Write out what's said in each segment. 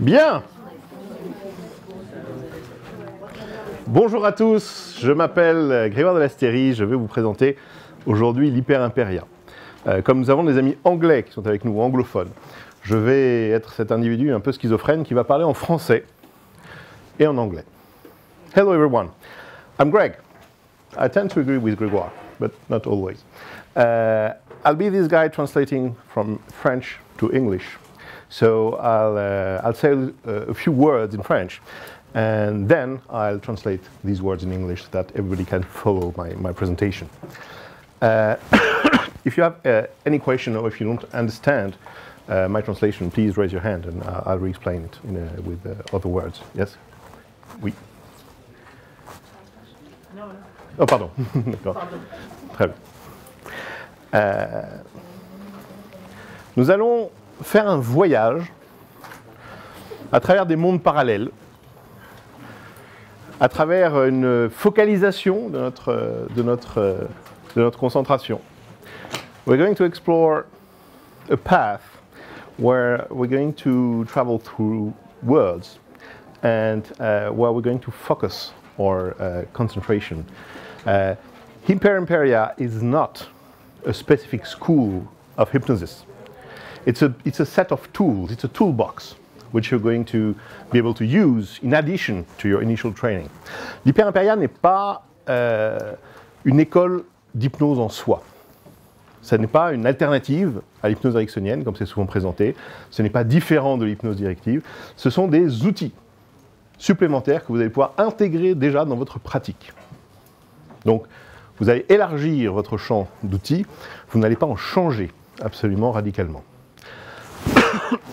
Bien. Bonjour à tous, je m'appelle Grégoire de l'Astérie, je vais vous présenter aujourd'hui l'Hyperemperia. Comme nous avons des amis anglais qui sont avec nous, anglophones, je vais être cet individu un peu schizophrène qui va parler en français et en anglais. Hello everyone, I'm Greg. I tend to agree with Grégoire, but not always. I'll be this guy translating from French to English. So I'll say a few words in French, and then I'll translate these words in English so that everybody can follow my presentation. If you have any question or if you don't understand my translation, please raise your hand and I'll re-explain it with other words. Yes? Oui. Oh, pardon. D'accord. Très bien. Nous allons faire un voyage à travers des mondes parallèles, à travers une focalisation de notre concentration. We're going to explore a path where we're going to travel through worlds and where we're going to focus our concentration. Hyperemperia is not a specific school of hypnosis. It's a set of tools, it's a toolbox which you're going to be able to use in addition to your initial training. L'Hyperemperia n'est pas une école d'hypnose en soi. Ce n'est pas une alternative à l'hypnose ericksonienne, comme c'est souvent présenté. Ce n'est pas différent de l'hypnose directive. Ce sont des outils supplémentaires que vous allez pouvoir intégrer déjà dans votre pratique. Donc, vous allez élargir votre champ d'outils, vous n'allez pas en changer absolument radicalement.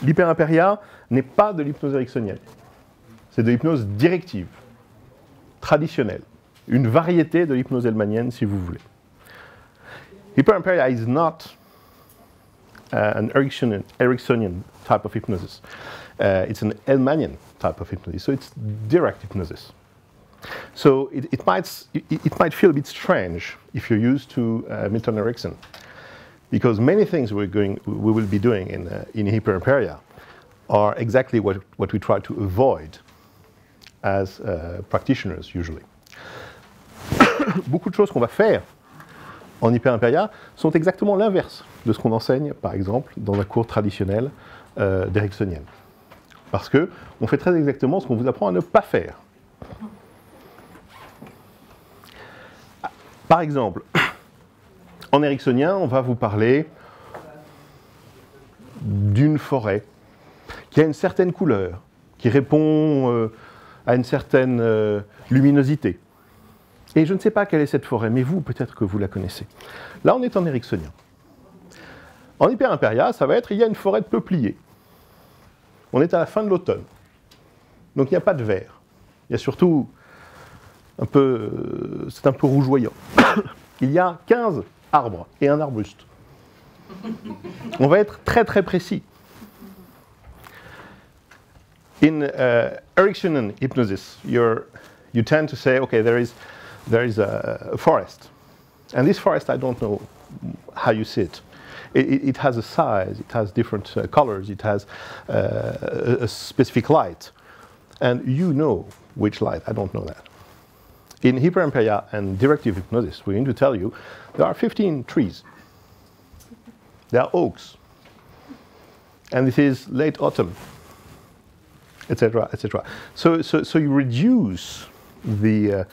L'Hyperemperia n'est pas de l'hypnose ericksonienne. C'est de l'hypnose directive, traditionnelle, une variété de l'hypnose hellmanienne si vous voulez. Hyperemperia is not an Ericksonian type of hypnosis. It's an Hellmanian type of hypnosis, so it's direct hypnosis. So it might feel a bit strange if you're used to Milton Erickson, because many things we will be doing in Hyperemperia are exactly what we try to avoid as practitioners usually. Beaucoup de choses qu'on va faire en Hyperemperia sont exactement l'inverse de ce qu'on enseigne, par exemple, dans un cours traditionnel d'Ericksonienne. Parce qu'on fait très exactement ce qu'on vous apprend à ne pas faire. Par exemple, en ericksonien, on va vous parler d'une forêt qui a une certaine couleur, qui répond à une certaine luminosité. Et je ne sais pas quelle est cette forêt, mais vous, peut-être que vous la connaissez. Là, on est en ericksonien. En Hyperemperia, ça va être, il y a une forêt de peupliers. On est à la fin de l'automne. Donc il n'y a pas de vert. Il y a surtout c'est un peu rougeoyant. Il y a 15 arbres et un arbuste. On va être très très précis. In Ericksonian hypnosis, you tend to say, okay, there is a forest. And this forest, I don't know how you see it. It has a size, it has different colors, it has a specific light. And you know which light, I don't know that. In Hyperemperia and directive hypnosis, we're going to tell you there are 15 trees. There are oaks. And it is late autumn, etc., etc. So you reduce the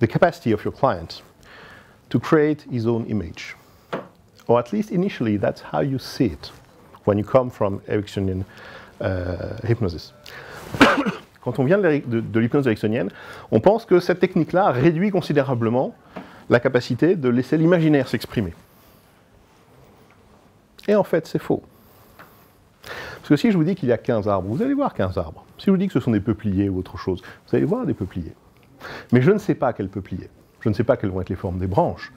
capacity of your client to create his own image. Or at least initially, that's how you see it when you come from Ericksonian hypnosis. Quand on vient de l'hypnose ericksonienne, on pense que cette technique-là réduit considérablement la capacité de laisser l'imaginaire s'exprimer. Et en fait, c'est faux. Parce que si je vous dis qu'il y a 15 arbres, vous allez voir 15 arbres. Si je vous dis que ce sont des peupliers ou autre chose, vous allez voir des peupliers. Mais je ne sais pas quels peupliers. Je ne sais pas quelles vont être les formes des branches.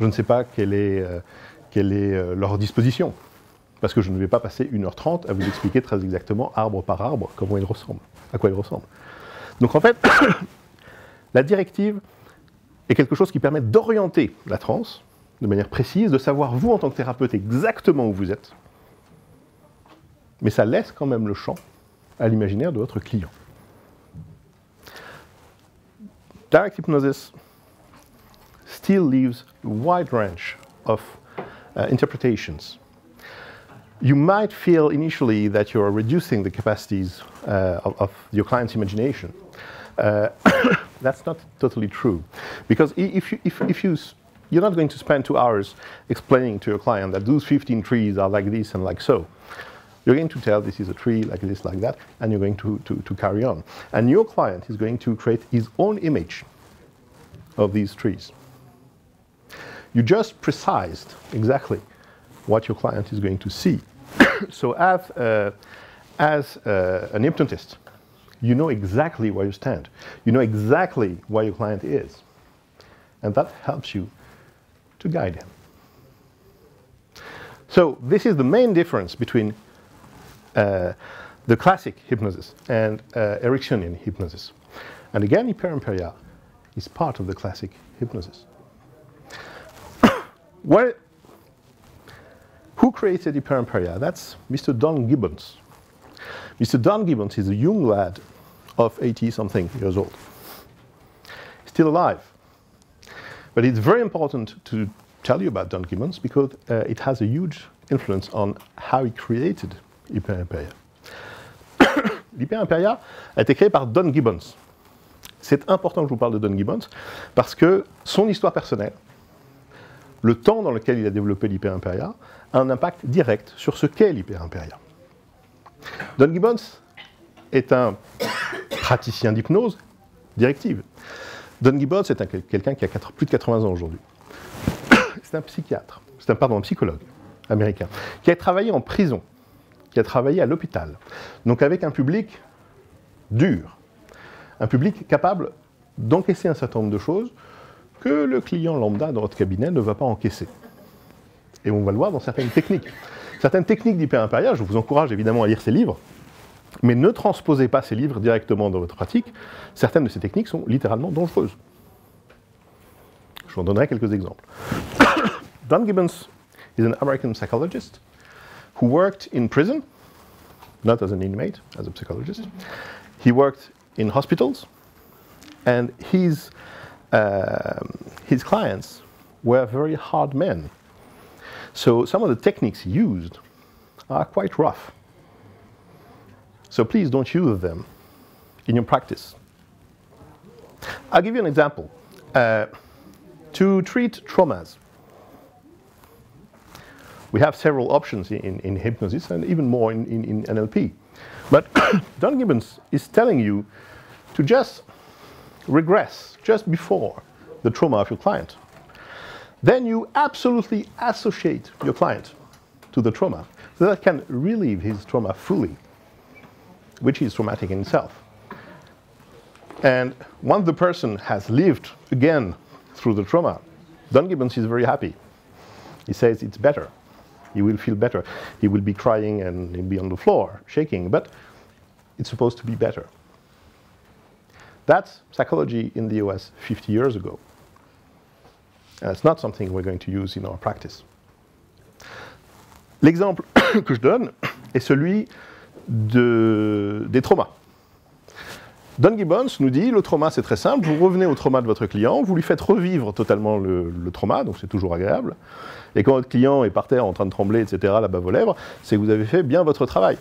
Je ne sais pas quelle est leur disposition. Parce que je ne vais pas passer 1h30 à vous expliquer très exactement, arbre par arbre, comment il ressemble, à quoi il ressemble. Donc en fait, la directive est quelque chose qui permet d'orienter la transe de manière précise, de savoir vous en tant que thérapeute exactement où vous êtes, mais ça laisse quand même le champ à l'imaginaire de votre client. Direct hypnosis still leaves a wide range of interpretations. You might feel initially that you're reducing the capacities of your client's imagination. That's not totally true, because you're not going to spend 2 hours explaining to your client that those 15 trees are like this and like so. You're going to tell this is a tree like this, like that, and you're going to carry on. And your client is going to create his own image of these trees. You just precised exactly what your client is going to see. So as an hypnotist, you know exactly where you stand. You know exactly where your client is. And that helps you to guide him. So this is the main difference between the classic hypnosis and Ericksonian hypnosis. And again, Hyperemperia is part of the classic hypnosis. Who created Hyperemperia? That's Mr. Don Gibbons. Mr. Don Gibbons is a young lad of 80-something years old. Still alive. But it's very important to tell you about Don Gibbons because it has a huge influence on how he created Hyperemperia. Hyperemperia a été créé par Don Gibbons. C'est important que je vous parle de Don Gibbons parce que son histoire personnelle, le temps dans lequel il a développé l'Hyperemperia, a un impact direct sur ce qu'est l'Hyperemperia. Don Gibbons est un praticien d'hypnose directive. Don Gibbons est quelqu'un qui a plus de 80 ans aujourd'hui. C'est un psychiatre, un psychologue américain, qui a travaillé en prison, qui a travaillé à l'hôpital, donc avec un public dur, un public capable d'encaisser un certain nombre de choses que le client lambda dans votre cabinet ne va pas encaisser. Et on va le voir dans certaines techniques. Certaines techniques d'Hyperemperia, je vous encourage évidemment à lire ces livres, mais ne transposez pas ces livres directement dans votre pratique. Certaines de ces techniques sont littéralement dangereuses. Je vous en donnerai quelques exemples. Don Gibbons is an American psychologist who worked in prison, not as an inmate, as a psychologist. He worked in hospitals, and his clients were very hard men. So some of the techniques he used are quite rough. So please don't use them in your practice. I'll give you an example. To treat traumas, we have several options in hypnosis and even more in NLP. But Don Gibbons is telling you to just regress just before the trauma of your client. Then you absolutely associate your client to the trauma so that can relieve his trauma fully, which is traumatic in itself. And once the person has lived again through the trauma, Don Gibbons is very happy. He says it's better. He will feel better. He will be crying and he'll be on the floor, shaking, but it's supposed to be better. That's psychology in the US 50 years ago. And it's not something we're going to use in our practice. L'exemple que je donne est celui des traumas. Don Gibbons nous dit, le trauma c'est très simple, vous revenez au trauma de votre client, vous lui faites revivre totalement le trauma, donc c'est toujours agréable. Et quand votre client est par terre en train de trembler, etc., là-bas vos lèvres, c'est que vous avez fait bien votre travail.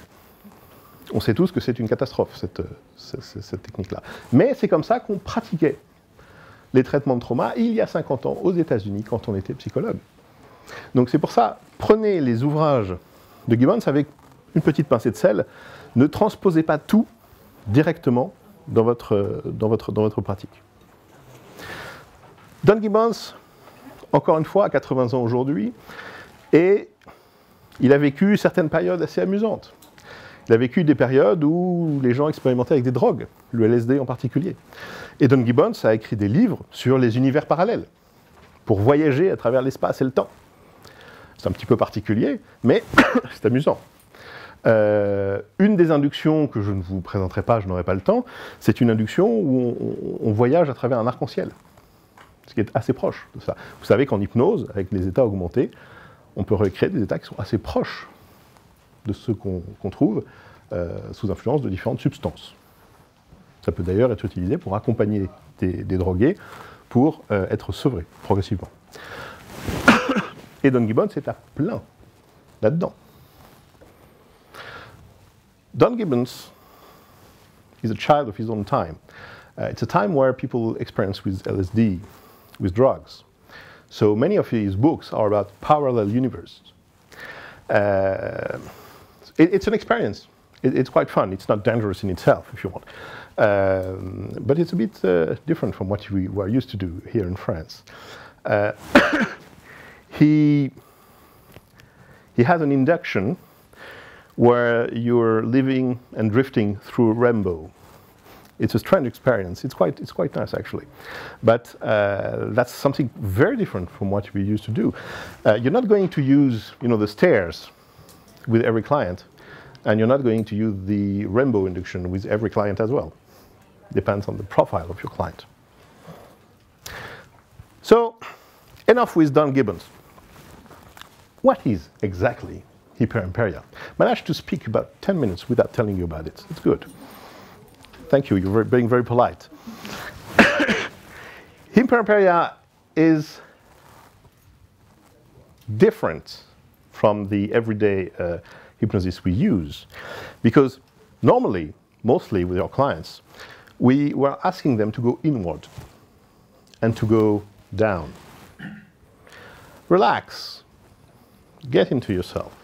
On sait tous que c'est une catastrophe, cette technique-là. Mais c'est comme ça qu'on pratiquait les traitements de trauma il y a 50 ans aux États-Unis quand on était psychologue. Donc c'est pour ça, prenez les ouvrages de Gibbons avec une petite pincée de sel, ne transposez pas tout directement dans votre pratique. Don Gibbons, encore une fois, à 80 ans aujourd'hui, et il a vécu certaines périodes assez amusantes. Il a vécu des périodes où les gens expérimentaient avec des drogues, le LSD en particulier. Et Don Gibbons a écrit des livres sur les univers parallèles, pour voyager à travers l'espace et le temps. C'est un petit peu particulier, mais c'est amusant. Une des inductions que je ne vous présenterai pas, je n'aurai pas le temps, c'est une induction où on voyage à travers un arc-en-ciel, ce qui est assez proche de ça. Vous savez qu'en hypnose, avec les états augmentés, on peut recréer des états qui sont assez proches de ceux qu'on trouve sous influence de différentes substances. Ça peut d'ailleurs être utilisé pour accompagner des drogués pour être sevrés progressivement. Et Don Gibbons est à plein là-dedans. Don Gibbons is a child of his own time. It's a time where people experience with LSD, with drugs. So many of his books are about parallel universes. It's an experience. It's quite fun. It's not dangerous in itself, if you want. But it's a bit different from what we were used to do here in France. He has an induction where you're living and drifting through a rainbow. It's a strange experience. It's quite nice, actually. But that's something very different from what we used to do. You're not going to use, the stairs with every client, and you're not going to use the rainbow induction with every client as well. Depends on the profile of your client. So, enough with Don Gibbons. What is exactly Hyperemperia? Managed to speak about 10 minutes without telling you about it. It's good. Thank you, you're being very polite. Hyperemperia is different from the everyday hypnosis we use, because normally, mostly with our clients, we were asking them to go inward and to go down. Relax, get into yourself.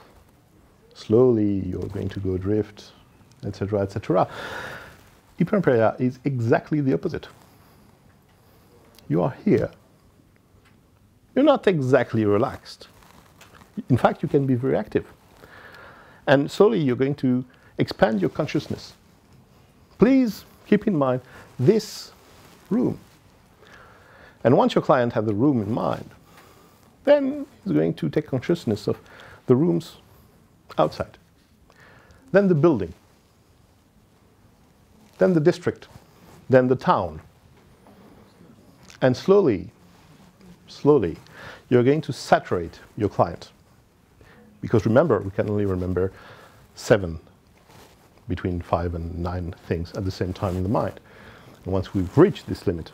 Slowly, you're going to go drift, etc., etc. Hyperemperia is exactly the opposite. You are here. You're not exactly relaxed. In fact, you can be very active. And slowly, you're going to expand your consciousness. Please keep in mind this room. And once your client has the room in mind, then he's going to take consciousness of the rooms outside. Then the building. Then the district. Then the town. And slowly, you're going to saturate your client. Because remember, we can only remember 7, between 5 and 9 things at the same time in the mind. And once we've reached this limit,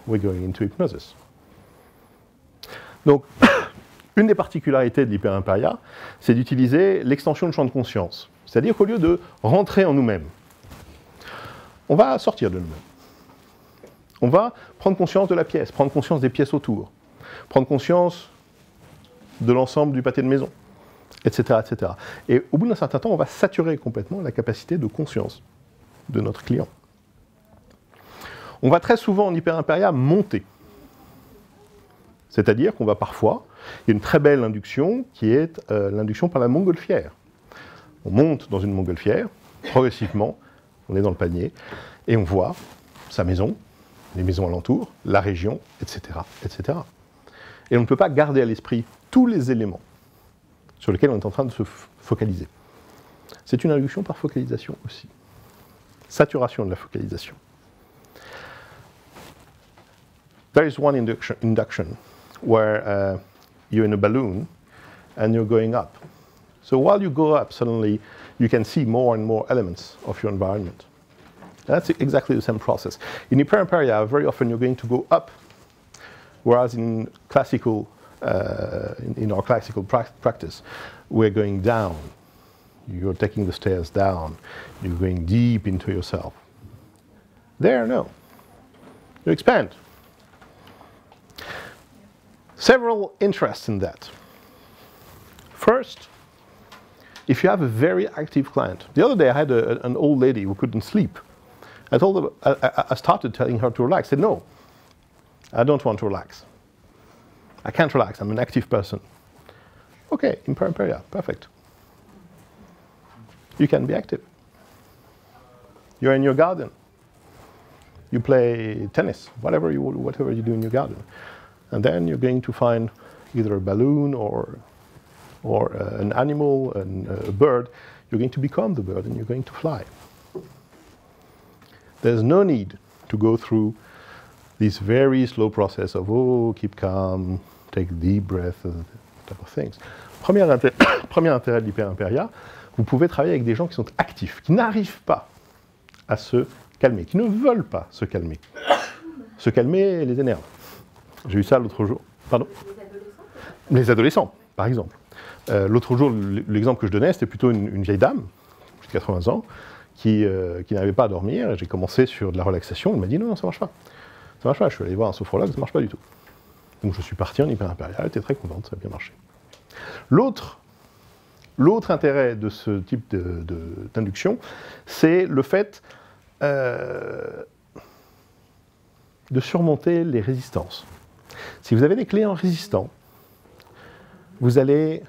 we're going into hypnosis. Donc, une des particularités de l'hyperemperia, c'est d'utiliser l'extension de champ de conscience. C'est-à-dire qu'au lieu de rentrer en nous-mêmes, on va sortir de nous-mêmes. On va prendre conscience de la pièce, prendre conscience des pièces autour, prendre conscience de l'ensemble du pâté de maison, etc., etc. Et au bout d'un certain temps, on va saturer complètement la capacité de conscience de notre client. On va très souvent en hyperemperia monter. C'est-à-dire qu'on va parfois, il y a une très belle induction qui est l'induction par la montgolfière. On monte dans une montgolfière, progressivement, on est dans le panier, et on voit sa maison, les maisons alentours, la région, etc., etc. Et on ne peut pas garder à l'esprit tous les éléments sur lesquels on est en train de se focaliser. C'est une induction par focalisation aussi. Saturation de la focalisation. There is one induction where you're in a balloon and you're going up. So while you go up, suddenly you can see more and more elements of your environment. That's exactly the same process. In hyperemperia, very often you're going to go up, whereas in classical, in our classical practice, we're going down. You're taking the stairs down. You're going deep into yourself. There, no. You expand. Several interests in that. First, if you have a very active client. The other day I had an old lady who couldn't sleep. I told her, I started telling her to relax. I said, no, I don't want to relax. I can't relax, I'm an active person. Okay, hyperemperia, perfect. You can be active. You're in your garden. You play tennis, whatever you do in your garden. And then you're going to find either a balloon or an animal, a bird. You're going to become the bird and you're going to fly. There's no need to go through this very slow process of, keep calm, take a deep breath, type of things. Premier intérêt de l'hyperemperia, vous pouvez travailler avec des gens qui sont actifs, qui n'arrivent pas à se calmer, qui ne veulent pas se calmer. Se calmer les énerve. J'ai eu ça l'autre jour. Pardon ? Les adolescents, par exemple. L'autre jour, l'exemple que je donnais, c'était plutôt une vieille dame, de 80 ans, qui n'arrivait pas à dormir. Et j'ai commencé sur de la relaxation. Elle m'a dit non, ça ne marche pas. Ça marche pas. Je suis allé voir un sophrologue, ça ne marche pas du tout. Donc je suis parti en Hyperemperia, elle était très contente, ça a bien marché. L'autre intérêt de ce type d'induction, c'est le fait de surmonter les résistances. Si vous avez des clients résistants, vous allez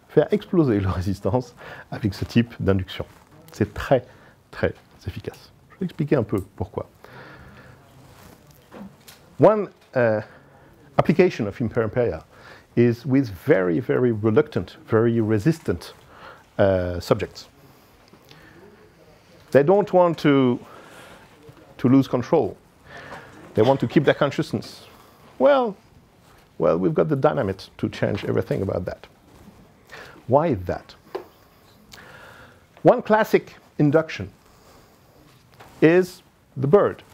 faire exploser leur résistance avec ce type d'induction. C'est très, très efficace. Je vais expliquer un peu pourquoi. One application of Hyperemperia is with very, very reluctant, very resistant subjects. They don't want to lose control. They want to keep their consciousness. Well, we've got the dynamite to change everything about that. Why is that? One classic induction is the bird.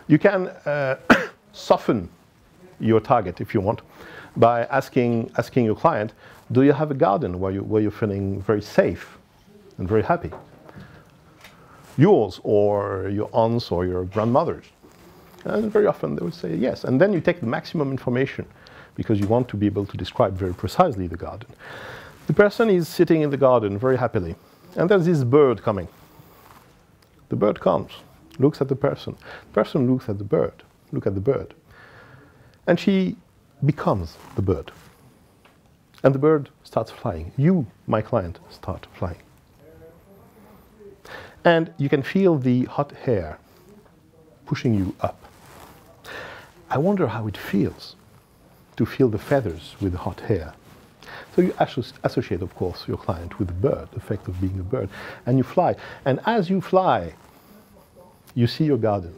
You can soften your target, if you want, by asking your client, do you have a garden where you're feeling very safe and very happy? Yours, or your aunt's, or your grandmother's? And very often they will say yes. And then you take the maximum information, because you want to be able to describe very precisely the garden. The person is sitting in the garden very happily, and there's this bird coming. The bird comes, looks at the person looks at the bird, look at the bird. And she becomes the bird. And the bird starts flying. You, my client, start flying. And you can feel the hot air pushing you up. I wonder how it feels to feel the feathers with the hot air. So you associate, of course, your client with the bird, the effect of being a bird, and you fly. And as you fly, you see your garden.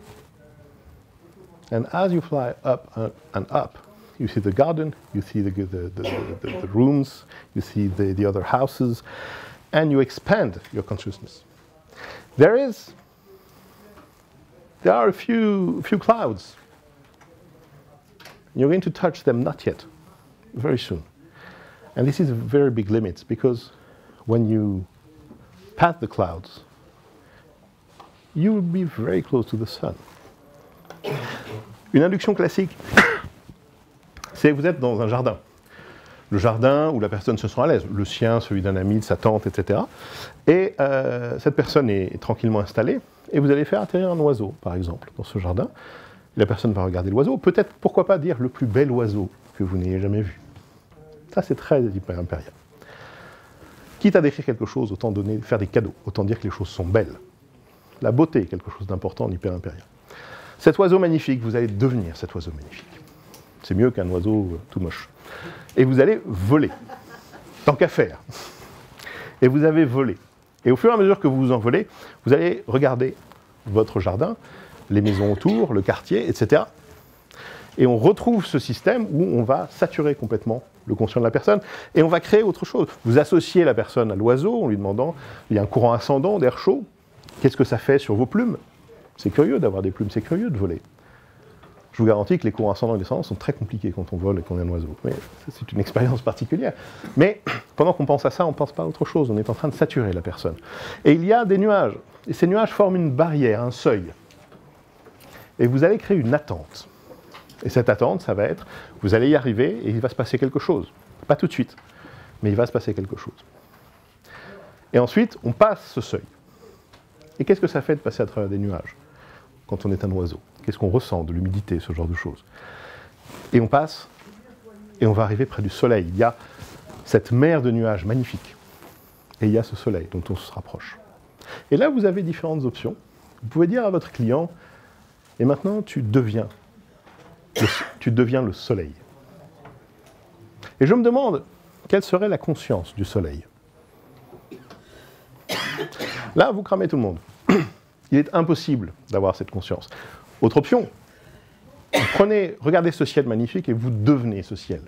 And as you fly up and up, you see the garden, you see the rooms, you see the other houses, and you expand your consciousness. There are a few clouds. You're going to touch them, not yet, very soon. And this is a very big limit, because when you pass the clouds, you will be very close to the sun. Une induction classique, c'est vous êtes dans un jardin. Le jardin où la personne se sent à l'aise, le sien, celui d'un ami, de sa tante, etc. Et cette personne est tranquillement installée, et vous allez faire atterrir un oiseau, par exemple, dans ce jardin. La personne va regarder l'oiseau, peut-être, pourquoi pas dire, le plus bel oiseau que vous n'ayez jamais vu. Ça, c'est très Hyperemperia. Quitte à décrire quelque chose, autant faire des cadeaux, autant dire que les choses sont belles. La beauté est quelque chose d'important en Hyperemperia. Cet oiseau magnifique, vous allez devenir cet oiseau magnifique. C'est mieux qu'un oiseau tout moche. Et vous allez voler, tant qu'à faire. Et vous avez volé. Et au fur et à mesure que vous vous envolez, vous allez regarder votre jardin, les maisons autour, le quartier, etc. Et on retrouve ce système où on va saturer complètement le conscient de la personne, et on va créer autre chose. Vous associez la personne à l'oiseau en lui demandant, il y a un courant ascendant d'air chaud, qu'est-ce que ça fait sur vos plumes? C'est curieux d'avoir des plumes, c'est curieux de voler. Je vous garantis que les courants ascendants et descendants sont très compliqués quand on vole et qu'on est un oiseau. Mais c'est une expérience particulière. Mais pendant qu'on pense à ça, on ne pense pas à autre chose. On est en train de saturer la personne. Et il y a des nuages. Et ces nuages forment une barrière, un seuil. Et vous allez créer une attente. Et cette attente, ça va être, vous allez y arriver et il va se passer quelque chose. Pas tout de suite, mais il va se passer quelque chose. Et ensuite, on passe ce seuil. Et qu'est-ce que ça fait de passer à travers des nuages quand on est un oiseau? Qu'est-ce qu'on ressent, de l'humidité, ce genre de choses? Et on passe, et on va arriver près du soleil. Il y a cette mer de nuages magnifique. Et il y a ce soleil dont on se rapproche. Et là, vous avez différentes options. Vous pouvez dire à votre client, et maintenant, tu deviens le soleil. Et je me demande, quelle serait la conscience du soleil? Là, vous cramez tout le monde. Il est impossible d'avoir cette conscience. Autre option, regardez ce ciel magnifique et vous devenez ce ciel.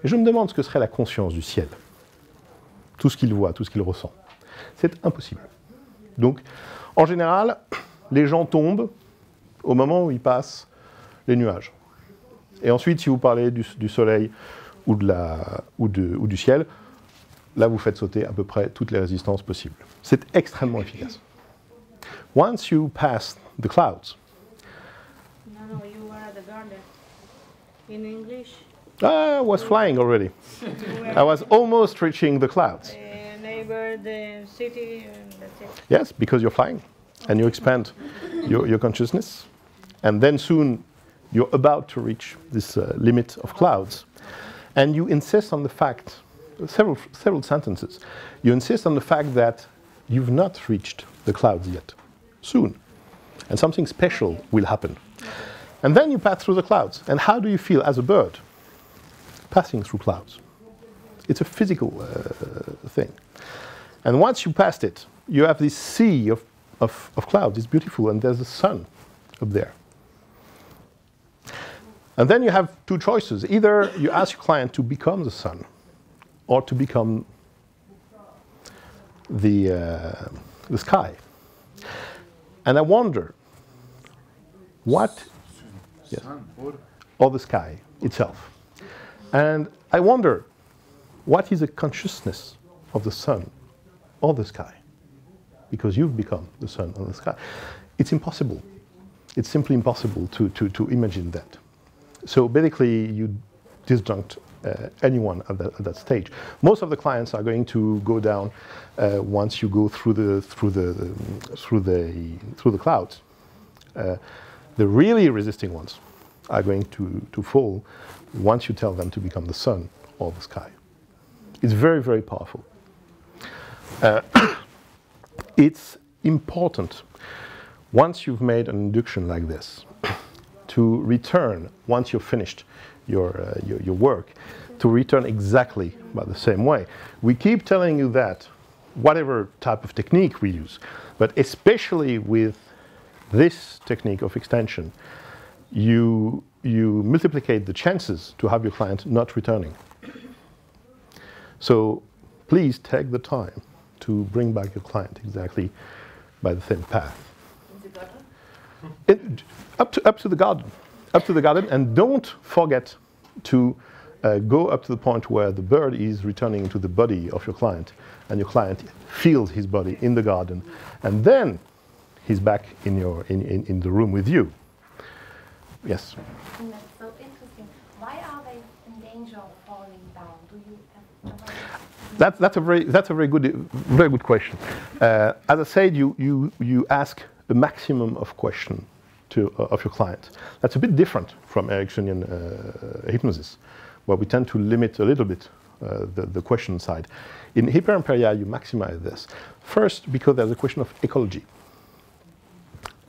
Et je me demande ce que serait la conscience du ciel. tout ce qu'il voit, tout ce qu'il ressent. C'est impossible. Donc, en général, les gens tombent au moment où ils passent les nuages. Et ensuite, si vous parlez du soleil ou du ciel, là, vous faites sauter à peu près toutes les résistances possibles. C'est extrêmement efficace. Once you pass the clouds. No, you were at the garden. In English? I was flying already. I was almost reaching the clouds. The neighbor, the city, and that's it. Yes, because you're flying and you expand your consciousness. And then soon you're about to reach this limit of clouds. And you insist on the fact, several sentences, you insist on the fact that you've not reached the clouds yet. Soon. And something special will happen. And then you pass through the clouds. And how do you feel as a bird passing through clouds? It's a physical thing. And once you passed it, you have this sea of clouds. It's beautiful, and there's the sun up there. And then you have two choices. Either you ask your client to become the sun, or to become the sky. And I wonder, what, yes, or the sky itself. And I wonder, what is the consciousness of the sun or the sky? Because you've become the sun or the sky. It's impossible. It's simply impossible to imagine that. So basically, you disjunct anyone at that stage. Most of the clients are going to go down once you go through the clouds. The really resisting ones are going to fall once you tell them to become the sun or the sky. It's very, very powerful. It's important, once you've made an induction like this, to return, once you've finished your work, to return exactly by the same way. We keep telling you that, whatever type of technique we use, but especially with this technique of extension, you multiplicate the chances to have your client not returning. So please take the time to bring back your client exactly by the same path. Up to the garden. Up to the garden, and don't forget to go up to the point where the bird is returning into the body of your client, and your client feels his body in the garden, and then he's back in the room with you. Yes? And that's so interesting. Why are they in danger of falling down? Do you have That's a very good question. As I said, you ask a maximum of questions of your client. That's a bit different from Ericksonian hypnosis, where we tend to limit a little bit the question side. In Hyperemperia, you maximize this. First, because there's a question of ecology.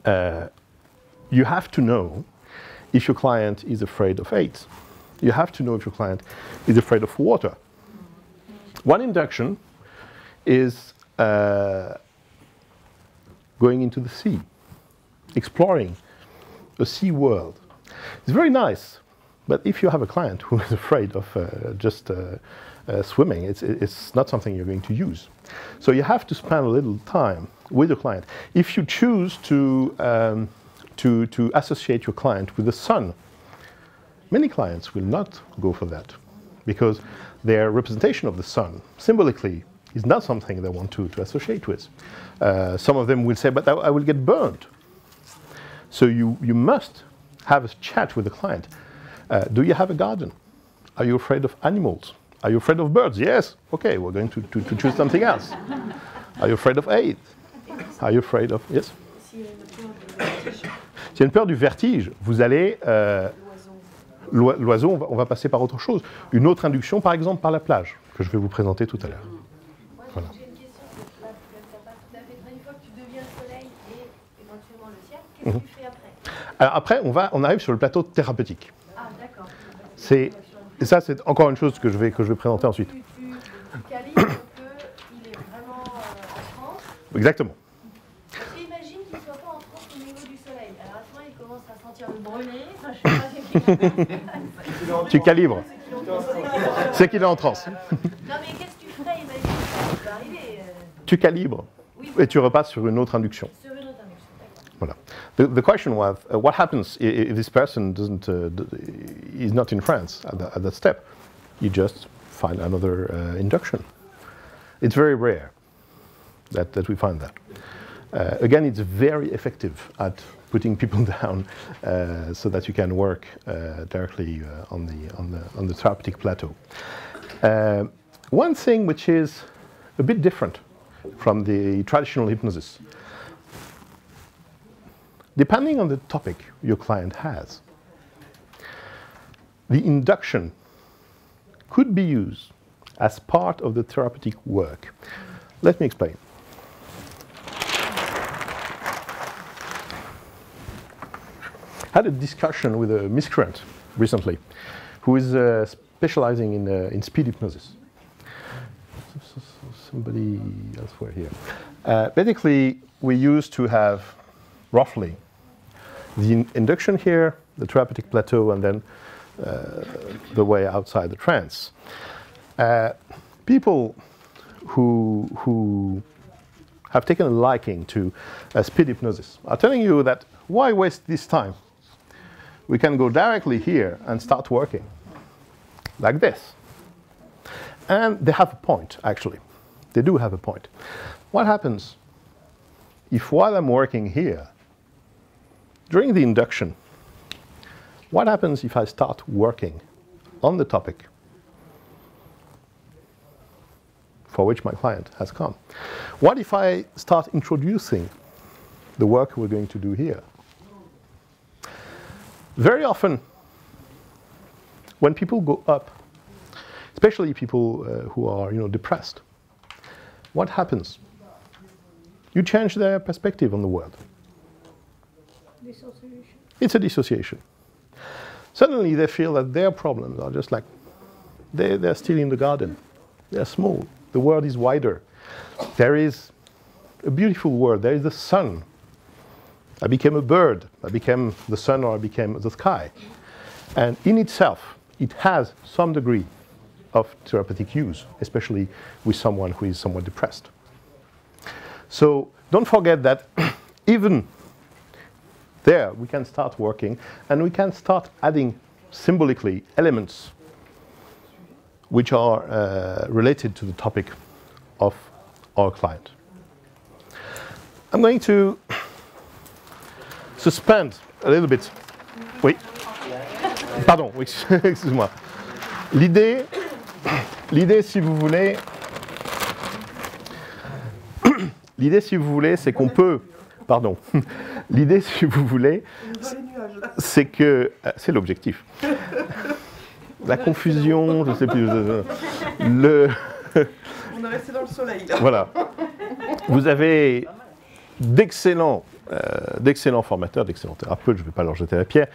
You have to know if your client is afraid of AIDS. You have to know if your client is afraid of water. One induction is going into the sea, exploring a sea world. It's very nice, but if you have a client who is afraid of just swimming, it's not something you're going to use. So you have to spend a little time with your client. If you choose to associate your client with the sun, many clients will not go for that, because their representation of the sun, symbolically, is not something they want to associate with. Some of them will say, but I will get burned. So you must have a chat with the client. Do you have a garden? Are you afraid of animals? Are you afraid of birds? Yes. Okay, we're going to choose something else. Are you afraid of AIDS? Are you afraid of... Yes? S'il y a une peur du vertige, vous allez... L'oiseau, on va passer par autre chose. Une autre induction, par exemple, par la plage, que je vais vous présenter tout à l'heure. Voilà. J'ai une question, parce que ça pas tout à fait vrai. Une fois que tu deviens le soleil et éventuellement le ciel, qu'est-ce que tu fais après? Alors après, on arrive sur le plateau thérapeutique. Ah, d'accord. Et ça, c'est encore une chose que je vais présenter ensuite. Tu calibres qu'il est vraiment en France. Exactement. Imagine qu'il ne soit pas en France au niveau du soleil. Alors à ce moment, il commence à sentir le brûler. Enfin, je sais pas. Tu calibres. C'est qu'il est en transe. Non, mais qu'est-ce que tu ferais, imagine? tu calibres Oui, et tu repasses sur une autre induction. sur une autre induction, d'accord. Voilà. The question was, what happens if this person is not in France at that step? You just find another induction. It's very rare that we find that. Again, it's very effective at putting people down so that you can work directly on the therapeutic plateau. One thing which is a bit different from the traditional hypnosis, depending on the topic your client has, the induction could be used as part of the therapeutic work. Let me explain. I had a discussion with a miscreant recently who is specializing in speed hypnosis. Somebody elsewhere here. Basically, we used to have roughly the induction here, the therapeutic plateau, and then the way outside the trance. People who have taken a liking to speed hypnosis are telling you that why waste this time? We can go directly here and start working like this. And they have a point, actually. They do have a point. What happens if while I'm working here, during the induction, what happens if I start working on the topic for which my client has come? What if I start introducing the work we're going to do here? Very often, when people go up, especially people who are depressed, what happens? You change their perspective on the world. Dissociation. It's a dissociation. Suddenly they feel that their problems are just like, they're still in the garden. They're small. The world is wider. There is a beautiful world. There is the sun. I became a bird. I became the sun, or I became the sky. And in itself, it has some degree of therapeutic use, especially with someone who is somewhat depressed. So don't forget that even there we can start working, and we can start adding symbolically elements which are related to the topic of our client. I'm going to suspend a little bit. Oui. Pardon, oui, excuse-moi. L'idée, si vous voulez, c'est qu'on peut. Pardon. L'idée, si vous voulez, c'est que c'est l'objectif. La confusion, je ne sais plus. On est resté dans le soleil, là. Voilà. Vous avez d'excellents formateurs, d'excellents thérapeutes, je ne vais pas leur jeter la pierre,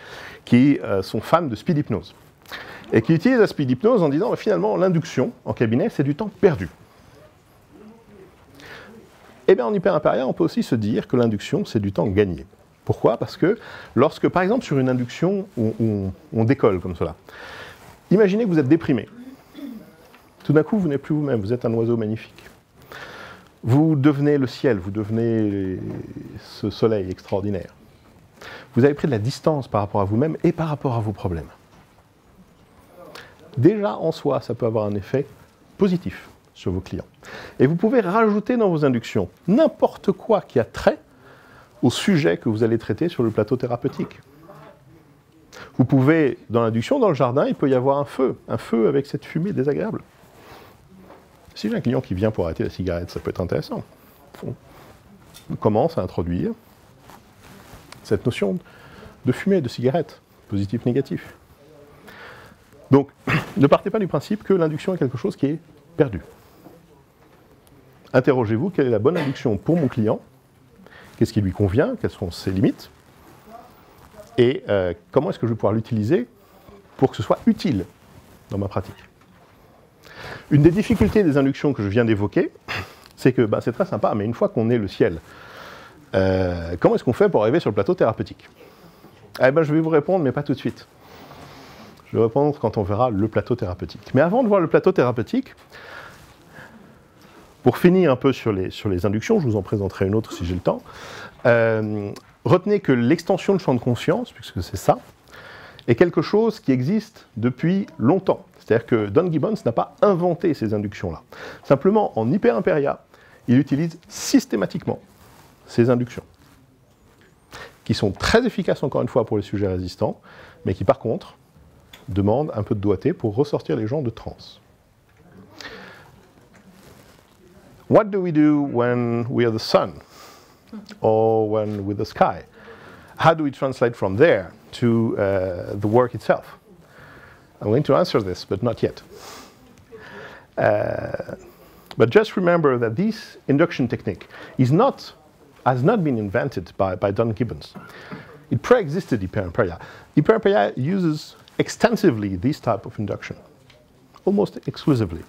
qui sont fans de speed hypnose. Et qui utilisent la speed hypnose en disant finalement l'induction en cabinet, c'est du temps perdu. Eh bien en Hyperemperia, on peut aussi se dire que l'induction, c'est du temps gagné. Pourquoi? Parce que lorsque, par exemple, sur une induction, on décolle comme cela, imaginez que vous êtes déprimé. Tout d'un coup, vous n'êtes plus vous-même, vous êtes un oiseau magnifique. Vous devenez le ciel, vous devenez ce soleil extraordinaire. Vous avez pris de la distance par rapport à vous-même et par rapport à vos problèmes. Déjà, en soi, ça peut avoir un effet positif sur vos clients. Et vous pouvez rajouter dans vos inductions n'importe quoi qui a trait au sujet que vous allez traiter sur le plateau thérapeutique. Vous pouvez, dans l'induction, dans le jardin, il peut y avoir un feu avec cette fumée désagréable. Si j'ai un client qui vient pour arrêter la cigarette, ça peut être intéressant. On commence à introduire cette notion de fumée, de cigarette, positif, négatif. Donc, ne partez pas du principe que l'induction est quelque chose qui est perdu. Interrogez-vous, quelle est la bonne induction pour mon client? Qu'est-ce qui lui convient? Quelles sont ses limites? Et comment est-ce que je vais pouvoir l'utiliser pour que ce soit utile dans ma pratique? Une des difficultés des inductions que je viens d'évoquer, c'est que c'est très sympa, mais une fois qu'on est le ciel, comment est-ce qu'on fait pour arriver sur le plateau thérapeutique? Je vais vous répondre, mais pas tout de suite. Je vais répondre quand on verra le plateau thérapeutique. Mais avant de voir le plateau thérapeutique, Pour finir un peu sur les inductions, je vous en présenterai une autre si j'ai le temps. Retenez que l'extension de champ de conscience, puisque c'est ça, est quelque chose qui existe depuis longtemps. C'est-à-dire que Don Gibbons n'a pas inventé ces inductions-là. Simplement, en Hyperemperia, il utilise systématiquement ces inductions, qui sont très efficaces, encore une fois, pour les sujets résistants, mais qui, par contre, demandent un peu de doigté pour ressortir les gens de transe. What do we do when we are the sun? Or when we're the sky? How do we translate from there to the work itself? I'm going to answer this, but not yet. But just remember that this induction technique has not been invented by Don Gibbons. It pre-existed Hyperemperia. Hyperemperia uses extensively this type of induction, almost exclusively.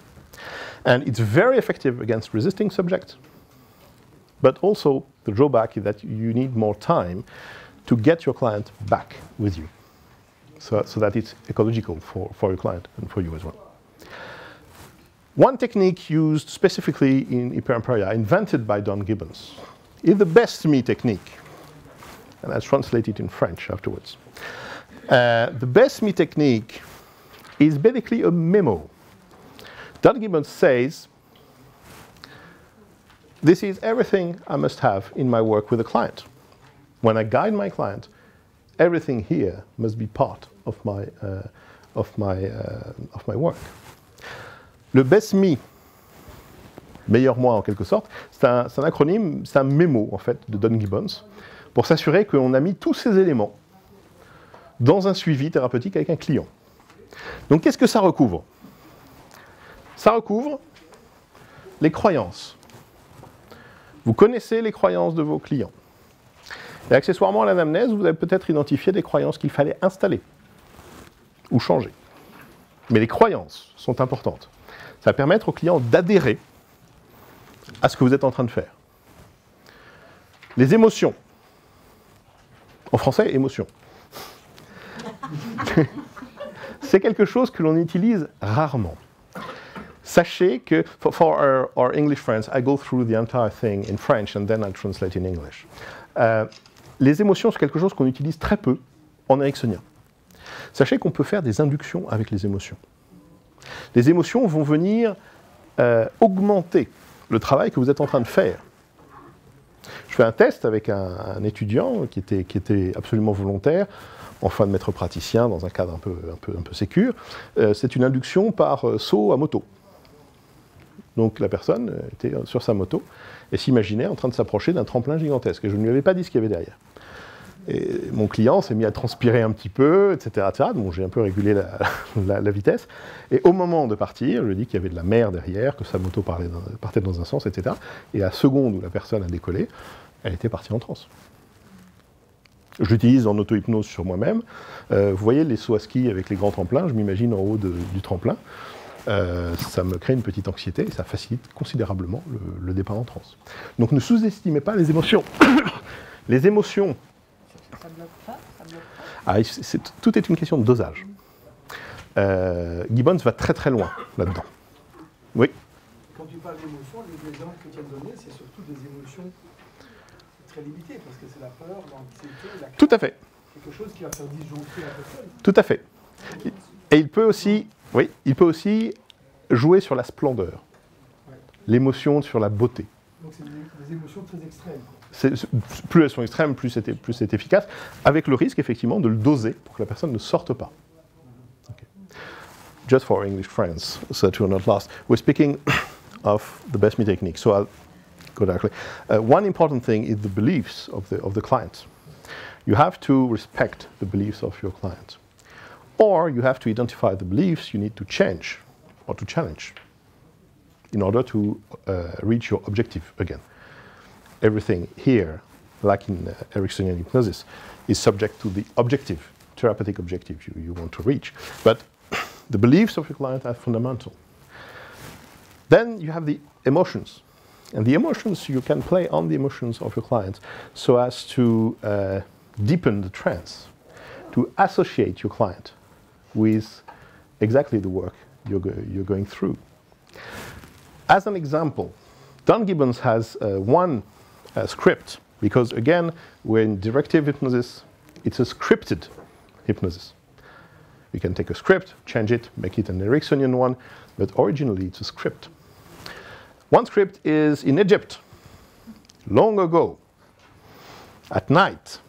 And it's very effective against resisting subjects, but also the drawback is that you need more time to get your client back with you, so that it's ecological for your client and for you as well. One technique used specifically in Hyperemperia, invented by Don Gibbons, is the best me technique, and that's translated in French afterwards. The best me technique is basically a memo. Don Gibbons says, this is everything I must have in my work with a client. When I guide my client, everything here must be part of my work. Le best me, meilleur moi en quelque sorte, c'est un acronyme, c'est un mémo en fait de Don Gibbons pour s'assurer qu'on a mis tous ces éléments dans un suivi thérapeutique avec un client. Donc qu'est-ce que ça recouvre? Ça recouvre les croyances. Vous connaissez les croyances de vos clients. Et accessoirement à l'anamnèse, vous avez peut-être identifié des croyances qu'il fallait installer ou changer. Mais les croyances sont importantes. Ça va permettre au client d'adhérer à ce que vous êtes en train de faire. Les émotions. En français, émotion. C'est quelque chose que l'on utilise rarement. Sachez que, for our English friends, I go through the entire thing in French and then I translate in English. Les émotions, c'est quelque chose qu'on utilise très peu en ericksonien. Sachez qu'on peut faire des inductions avec les émotions. Les émotions vont venir augmenter le travail que vous êtes en train de faire. Je fais un test avec un étudiant qui était absolument volontaire, en fin de maître praticien, dans un cadre un peu sécure. C'est une induction par saut à moto. Donc la personne était sur sa moto et s'imaginait en train de s'approcher d'un tremplin gigantesque. Et je ne lui avais pas dit ce qu'il y avait derrière. Et mon client s'est mis à transpirer un petit peu, etc. Donc j'ai un peu régulé la vitesse. Et au moment de partir, je lui ai dit qu'il y avait de la mer derrière, que sa moto partait dans un sens, etc. Et à la seconde où la personne a décollé, elle était partie en transe. Je l'utilise en auto-hypnose sur moi-même. Vous voyez les sauts à ski avec les grands tremplins, je m'imagine en haut du tremplin. Ça me crée une petite anxiété et ça facilite considérablement le départ en transe. Donc ne sous-estimez pas les émotions. Les émotions... Ça bloque pas, ça bloque pas. Tout est une question de dosage. Gibbons va très très loin là-dedans. Oui. Quand tu parles d'émotions, les exemples que tu as donnés, c'est surtout des émotions très limitées, parce que c'est la peur, l'anxiété, la crainte. Tout à fait. Quelque chose qui va faire disjoncter la personne. Tout à fait. Et il peut aussi jouer sur la splendeur, l'émotion sur la beauté. Donc c'est des émotions très extrêmes. Plus elles sont extrêmes, plus c'est efficace, avec le risque effectivement de le doser pour que la personne ne sorte pas. Okay. Just for English friends, so that you're not lost. We're speaking of the best me technique, so I'll go directly. One important thing is the beliefs of the client. You have to respect the beliefs of your client. Or you have to identify the beliefs you need to change or to challenge in order to reach your objective again. Everything here, like in Ericksonian hypnosis, is subject to the objective, therapeutic objective you want to reach. But the beliefs of your client are fundamental. Then you have the emotions. And the emotions, you can play on the emotions of your client so as to deepen the trance, to associate your client with exactly the work you're going through. As an example, Don Gibbons has one script, because again, we're in directive hypnosis, it's a scripted hypnosis. You can take a script, change it, make it an Ericksonian one, but originally it's a script. One script is in Egypt, long ago, at night.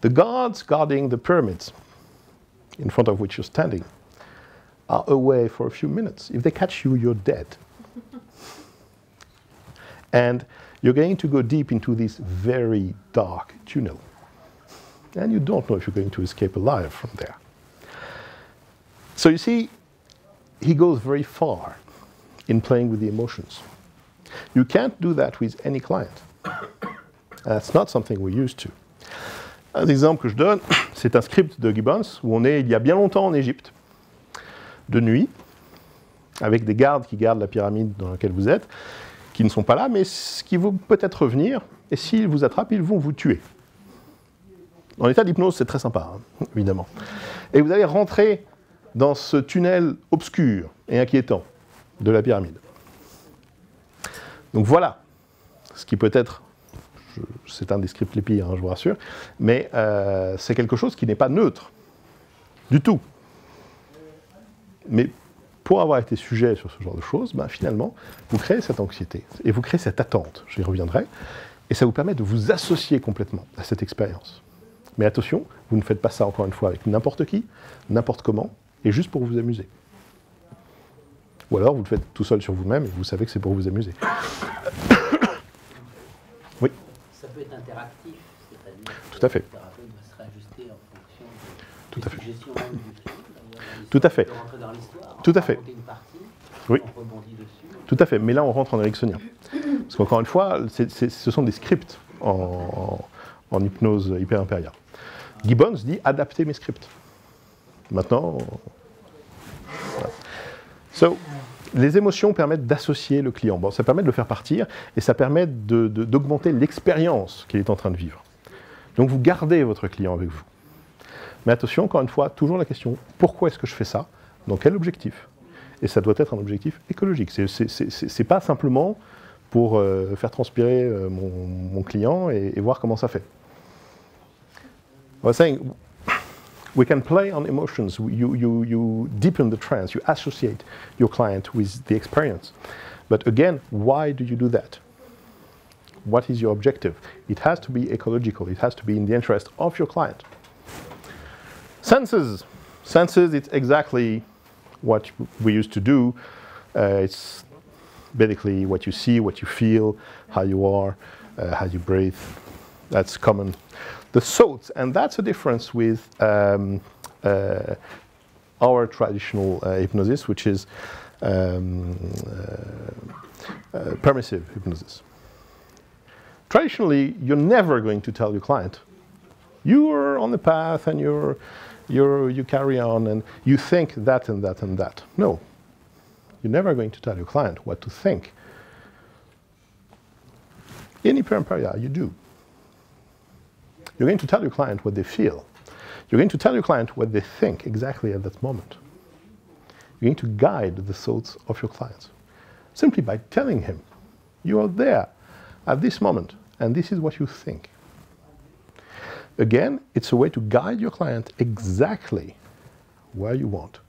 The guards guarding the pyramids, in front of which you're standing, are away for a few minutes. If they catch you, you're dead. And you're going to go deep into this very dark tunnel. And you don't know if you're going to escape alive from there. So you see, he goes very far in playing with the emotions. You can't do that with any client. That's not something we're used to. Un exemple que je donne, c'est un script de Gibbons où on est il y a bien longtemps en Égypte, de nuit, avec des gardes qui gardent la pyramide dans laquelle vous êtes, qui ne sont pas là, mais qui vont peut-être revenir, et s'ils vous attrapent, ils vont vous tuer. En état d'hypnose, c'est très sympa, hein, évidemment. Et vous allez rentrer dans ce tunnel obscur et inquiétant de la pyramide. Donc voilà, ce qui peut être, c'est un des scripts les pires, hein, je vous rassure, mais c'est quelque chose qui n'est pas neutre, du tout. Mais pour avoir été sujet sur ce genre de choses, ben, finalement, vous créez cette anxiété, et vous créez cette attente, j'y reviendrai, et ça vous permet de vous associer complètement à cette expérience. Mais attention, vous ne faites pas ça encore une fois avec n'importe qui, n'importe comment, et juste pour vous amuser. Ou alors vous le faites tout seul sur vous-même, et vous savez que c'est pour vous amuser. Oui. Ça peut être interactif, c'est-à-dire tout à fait. Le thérapeute va se réajuster en fonction de Tout à fait. suggestions même du client. Tout à fait. On peut rentrer dans l'histoire, Tout à fait. raconter une partie, Oui. on rebondit dessus. Tout à fait, mais là on rentre en ericksonien. Parce qu'encore une fois, ce sont des scripts en hypnose Hyperemperia. Gibbons dit adapter mes scripts. Maintenant, voilà. So, les émotions permettent d'associer le client. Bon, ça permet de le faire partir et ça permet d'augmenter l'expérience qu'il est en train de vivre. Donc vous gardez votre client avec vous. Mais attention, encore une fois, toujours la question, pourquoi est-ce que je fais ça? Dans quel objectif? Et ça doit être un objectif écologique. C'est pas simplement pour faire transpirer mon client et voir comment ça fait. I was saying, we can play on emotions. You deepen the trance. You associate your client with the experience. But again, why do you do that? What is your objective? It has to be ecological. It has to be in the interest of your client. Senses. Senses, it's exactly what we used to do. It's basically what you see, what you feel, how you are, how you breathe. That's common. The thoughts, and that's a difference with our traditional hypnosis, which is permissive hypnosis. Traditionally, you're never going to tell your client, you're on the path and you carry on and you think that and that and that. No, you're never going to tell your client what to think. In Hyperemperia, you do. You're going to tell your client what they feel. You're going to tell your client what they think exactly at that moment. You're going to guide the thoughts of your clients simply by telling him, you are there at this moment, and this is what you think. Again, it's a way to guide your client exactly where you want.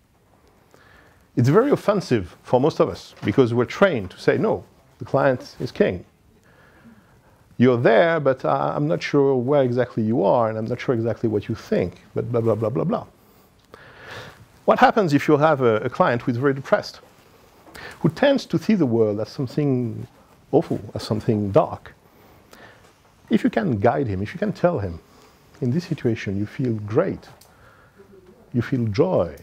It's very offensive for most of us because we're trained to say, no, the client is king. You're there, but I'm not sure where exactly you are, and I'm not sure exactly what you think, but blah, blah, blah, blah, blah. What happens if you have a client who is very depressed, who tends to see the world as something awful, as something dark? If you can guide him, if you can tell him, in this situation you feel great, you feel joy,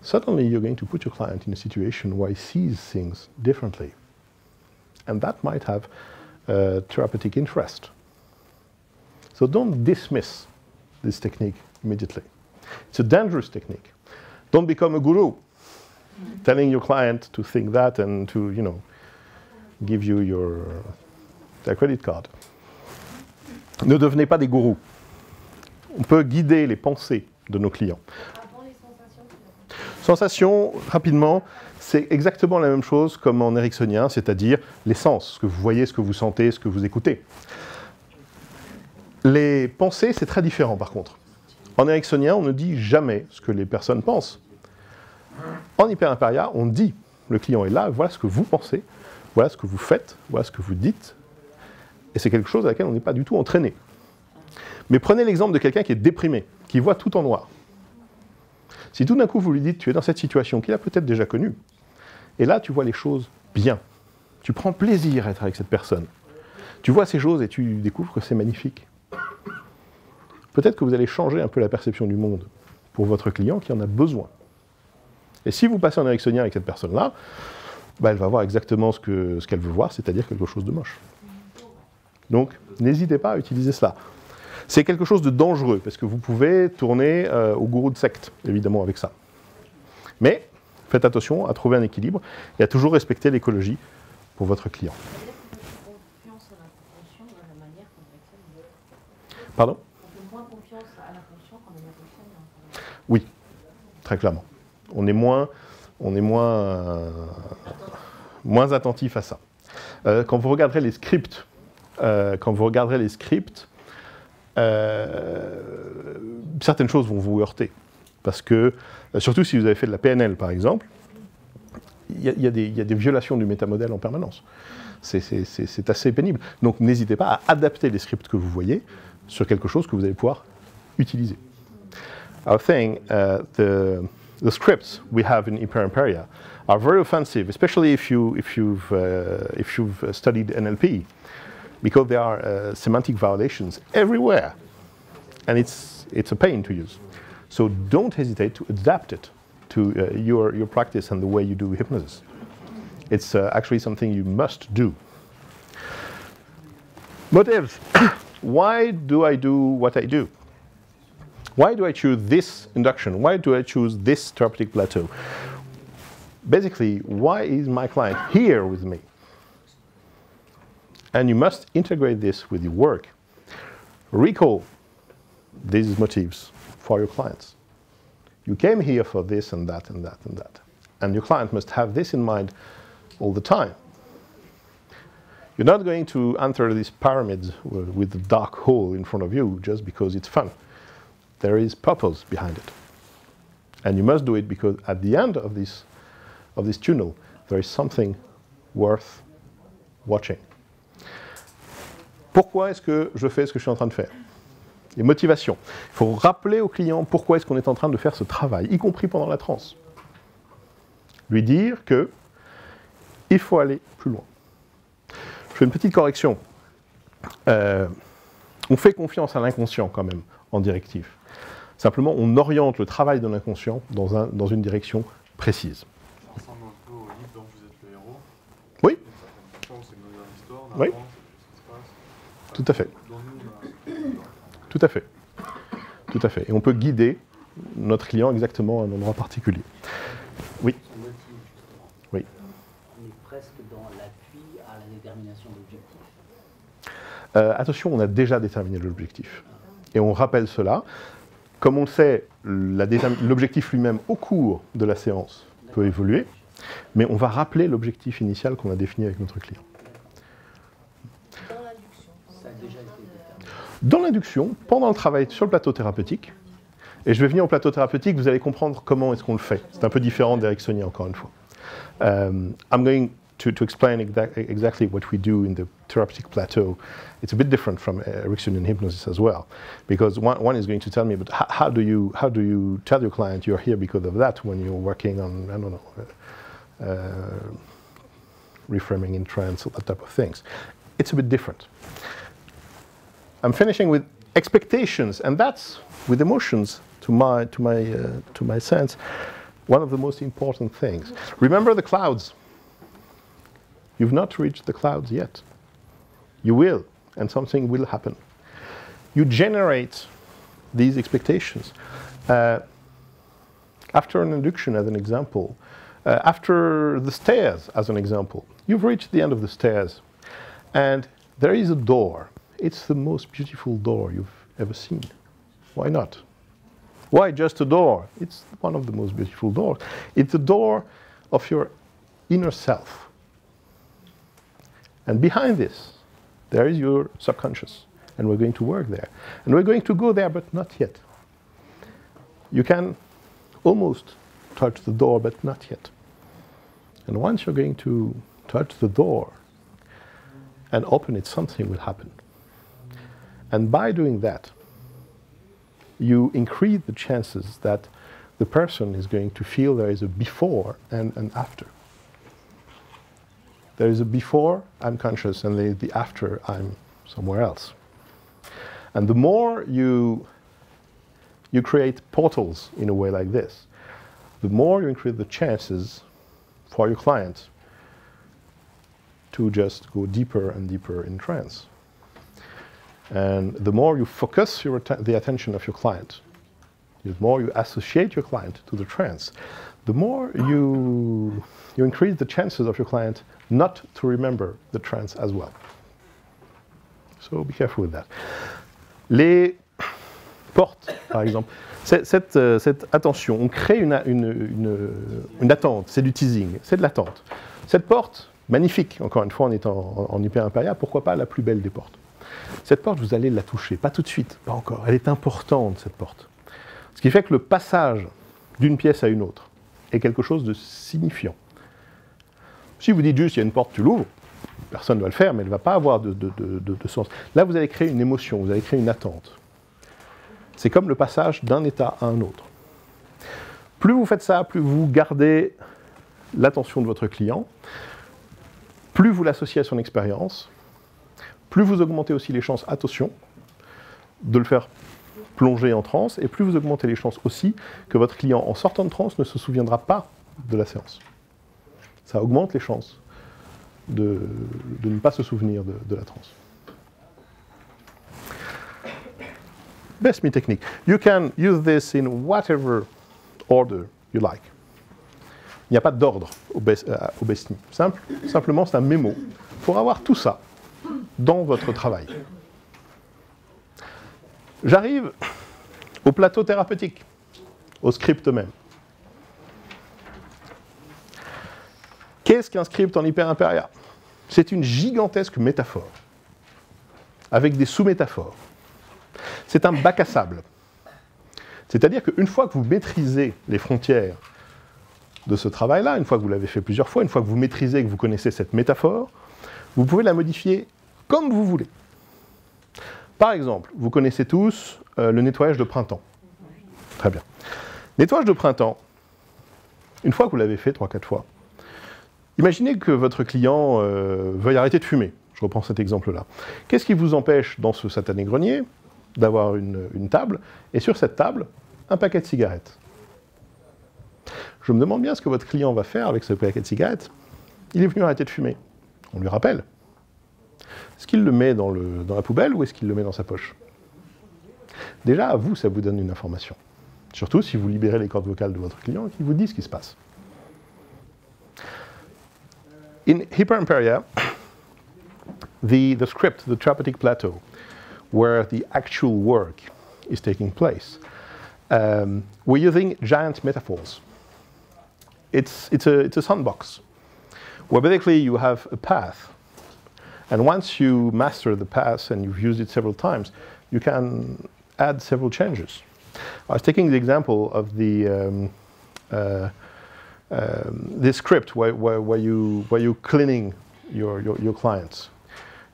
suddenly you're going to put your client in a situation where he sees things differently. And that might have therapeutic interest. So don't dismiss this technique immediately. It's a dangerous technique. Don't become a guru, telling your client to think that and to, you know, give you their credit card. Ne devenez pas des gourous. On peut guider les pensées de nos clients. Avant les sensations. Sensation, rapidement, c'est exactement la même chose comme en ericksonien, c'est-à-dire les sens, ce que vous voyez, ce que vous sentez, ce que vous écoutez. Les pensées, c'est très différent par contre. En ericksonien, on ne dit jamais ce que les personnes pensent. En Hyperemperia, on dit, le client est là, voilà ce que vous pensez, voilà ce que vous faites, voilà ce que vous dites, et c'est quelque chose à laquelle on n'est pas du tout entraîné. Mais prenez l'exemple de quelqu'un qui est déprimé, qui voit tout en noir. Si tout d'un coup vous lui dites, tu es dans cette situation qu'il a peut-être déjà connue, et là tu vois les choses bien, tu prends plaisir à être avec cette personne, tu vois ces choses et tu découvres que c'est magnifique. Peut-être que vous allez changer un peu la perception du monde pour votre client qui en a besoin. Et si vous passez en ericksonien avec cette personne-là, bah, elle va voir exactement ce qu'elle veut voir, c'est-à-dire quelque chose de moche. Donc, n'hésitez pas à utiliser cela. C'est quelque chose de dangereux, parce que vous pouvez tourner au gourou de secte, évidemment, avec ça. Mais, faites attention à trouver un équilibre et à toujours respecter l'écologie pour votre client. Confiance à l'inconscient dans la manière qu'on actionne. Pardon ? On fait moins confiance à l'inconscient quand on actionne. Oui, très clairement. On est moins attentif à ça. Quand vous regarderez les scripts, certaines choses vont vous heurter. Parce que, surtout si vous avez fait de la PNL par exemple, il y a des violations du métamodèle en permanence. C'est assez pénible. Donc n'hésitez pas à adapter les scripts que vous voyez sur quelque chose que vous allez pouvoir utiliser. I think the scripts we have in Hyperemperia are very offensive, especially if you've studied NLP, because there are semantic violations everywhere, and it's a pain to use. So don't hesitate to adapt it to your practice and the way you do hypnosis. It's actually something you must do. Motives. Why do I do what I do? Why do I choose this induction? Why do I choose this therapeutic plateau? Basically, why is my client here with me? And you must integrate this with your work. Recall these motives for your clients. You came here for this and that and that and that. And your client must have this in mind all the time. You're not going to enter these pyramids with a dark hole in front of you just because it's fun. There is purpose behind it. And you must do it because at the end of this tunnel, there is something worth watching. Pourquoi est-ce que je fais ce que je suis en train de faire? Les motivations. Il faut rappeler au client pourquoi est-ce qu'on est en train de faire ce travail, y compris pendant la transe. Lui dire que il faut aller plus loin. Je fais une petite correction. On fait confiance à l'inconscient quand même en directive. Simplement, on oriente le travail de l'inconscient dans une direction précise. Ça ressemble un peu au livre dont vous êtes le héros. Oui. C'est une histoire, Oui. ce qui se passe. Tout à fait. Dans nous, Tout à fait. Tout à fait. Et on peut guider notre client exactement à un endroit particulier. Oui. Son motif, justement. Oui. On est presque dans l'appui à la détermination d'objectifs. Attention, on a déjà déterminé l'objectif. Et on rappelle cela. Comme on le sait, l'objectif lui-même au cours de la séance peut évoluer, mais on va rappeler l'objectif initial qu'on a défini avec notre client. Dans l'induction. Ça a déjà été déterminé. Dans l'induction, pendant le travail sur le plateau thérapeutique, et je vais venir au plateau thérapeutique, vous allez comprendre comment est-ce qu'on le fait. C'est un peu différent d'Ericksonien, encore une fois. I'm going to explain exactly what we do in the therapeutic plateau. It's a bit different from Ericksonian hypnosis as well, because one is going to tell me, but how do you tell your client you're here because of that when you're working on, I don't know, reframing in trance, that type of things. It's a bit different. I'm finishing with expectations, and that's with emotions. To my sense, one of the most important things. Remember the clouds. You've not reached the clouds yet. You will, and something will happen. You generate these expectations. After an induction, as an example, after the stairs, as an example, you've reached the end of the stairs, and there is a door. It's the most beautiful door you've ever seen. Why not? Why just a door? It's one of the most beautiful doors. It's a door of your inner self. And behind this, there is your subconscious. And we're going to work there. And we're going to go there, but not yet. You can almost touch the door, but not yet. And once you're going to touch the door and open it, something will happen. And by doing that, you increase the chances that the person is going to feel there is a before and an after. There is a before, I'm conscious, and the after, I'm somewhere else. And the more you create portals in a way like this, the more you increase the chances for your client to just go deeper and deeper in trance. And the more you focus the attention of your client, the more you associate your client to the trance, the more you increase the chances of your client not to remember the trance as well. So be careful with that. Les portes, par exemple, cette attention, on crée une attente, c'est du teasing, c'est de l'attente. Cette porte, magnifique, encore une fois, on est en Hyperemperia, pourquoi pas la plus belle des portes. Cette porte, vous allez la toucher, pas tout de suite, pas encore. Elle est importante, cette porte. Ce qui fait que le passage d'une pièce à une autre est quelque chose de signifiant. Si vous dites juste, il y a une porte, tu l'ouvres, personne ne va le faire, mais elle ne va pas avoir de sens. Là, vous allez créer une émotion, vous allez créer une attente. C'est comme le passage d'un état à un autre. Plus vous faites ça, plus vous gardez l'attention de votre client, plus vous l'associez à son expérience, plus vous augmentez aussi les chances, attention, de le faire plonger en transe, et plus vous augmentez les chances aussi que votre client, en sortant de transe, ne se souviendra pas de la séance. Ça augmente les chances de ne pas se souvenir de la transe. Best me technique. You can use this in whatever order you like. Il n'y a pas d'ordre au best me. Simplement, c'est un mémo pour avoir tout ça dans votre travail. J'arrive au plateau thérapeutique, au script même. Qu'est-ce qu'un script en Hyperemperia? C'est une gigantesque métaphore, avec des sous-métaphores. C'est un bac à sable. C'est-à-dire qu'une fois que vous maîtrisez les frontières de ce travail-là, une fois que vous l'avez fait plusieurs fois, une fois que vous maîtrisez et que vous connaissez cette métaphore, vous pouvez la modifier comme vous voulez. Par exemple, vous connaissez tous le nettoyage de printemps. Très bien. Nettoyage de printemps, une fois que vous l'avez fait 3-4 fois, imaginez que votre client veuille arrêter de fumer. Je reprends cet exemple-là. Qu'est-ce qui vous empêche dans ce satané grenier d'avoir une table, et sur cette table, un paquet de cigarettes? Je me demande bien ce que votre client va faire avec ce paquet de cigarettes. Il est venu arrêter de fumer. On lui rappelle. Est-ce qu'il le met dans la poubelle ou est-ce qu'il le met dans sa poche? Déjà, à vous, ça vous donne une information. Surtout si vous libérez les cordes vocales de votre client et qu'il vous dit ce qui se passe. In Hyperemperia, the script, the therapeutic plateau, where the actual work is taking place, we're using giant metaphors. It's a sandbox, where basically you have a path. And once you master the path and you've used it several times, you can add several changes. I was taking the example of the this script where you're cleaning your clients.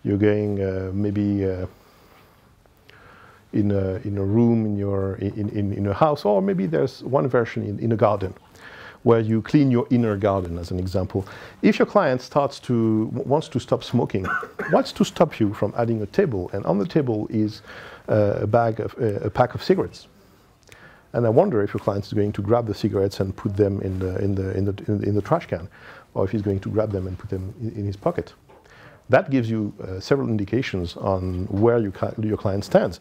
You're going maybe in a room in a house, or maybe there's one version in a garden, where you clean your inner garden, as an example. If your client wants to stop smoking, what's to stop you from adding a table? And on the table is a pack of cigarettes. And I wonder if your client is going to grab the cigarettes and put them in the trash can, or if he's going to grab them and put them in his pocket. That gives you several indications on where your client stands.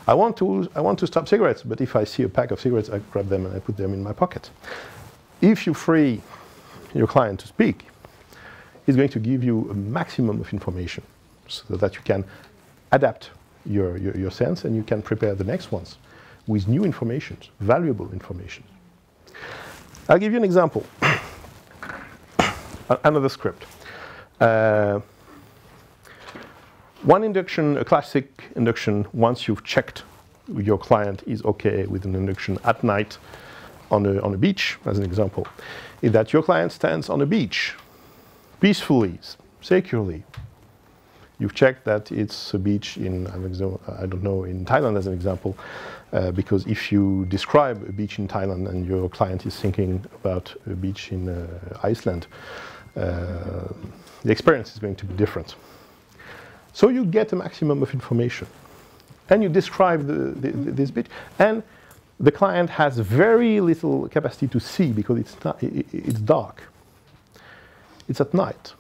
I want to stop cigarettes, but if I see a pack of cigarettes, I grab them and I put them in my pocket. If you free your client to speak, he's going to give you a maximum of information so that you can adapt your sense and you can prepare the next ones with new information, valuable information. I'll give you an example. another script. One induction, a classic induction, once you've checked your client is okay with an induction at night on a beach, as an example, is that your client stands on a beach, peacefully, securely. You've checked that it's a beach in, I don't know, in Thailand as an example, because if you describe a beach in Thailand and your client is thinking about a beach in Iceland, the experience is going to be different. So you get a maximum of information, and you describe this beach, and the client has very little capacity to see because it's dark. It's at night.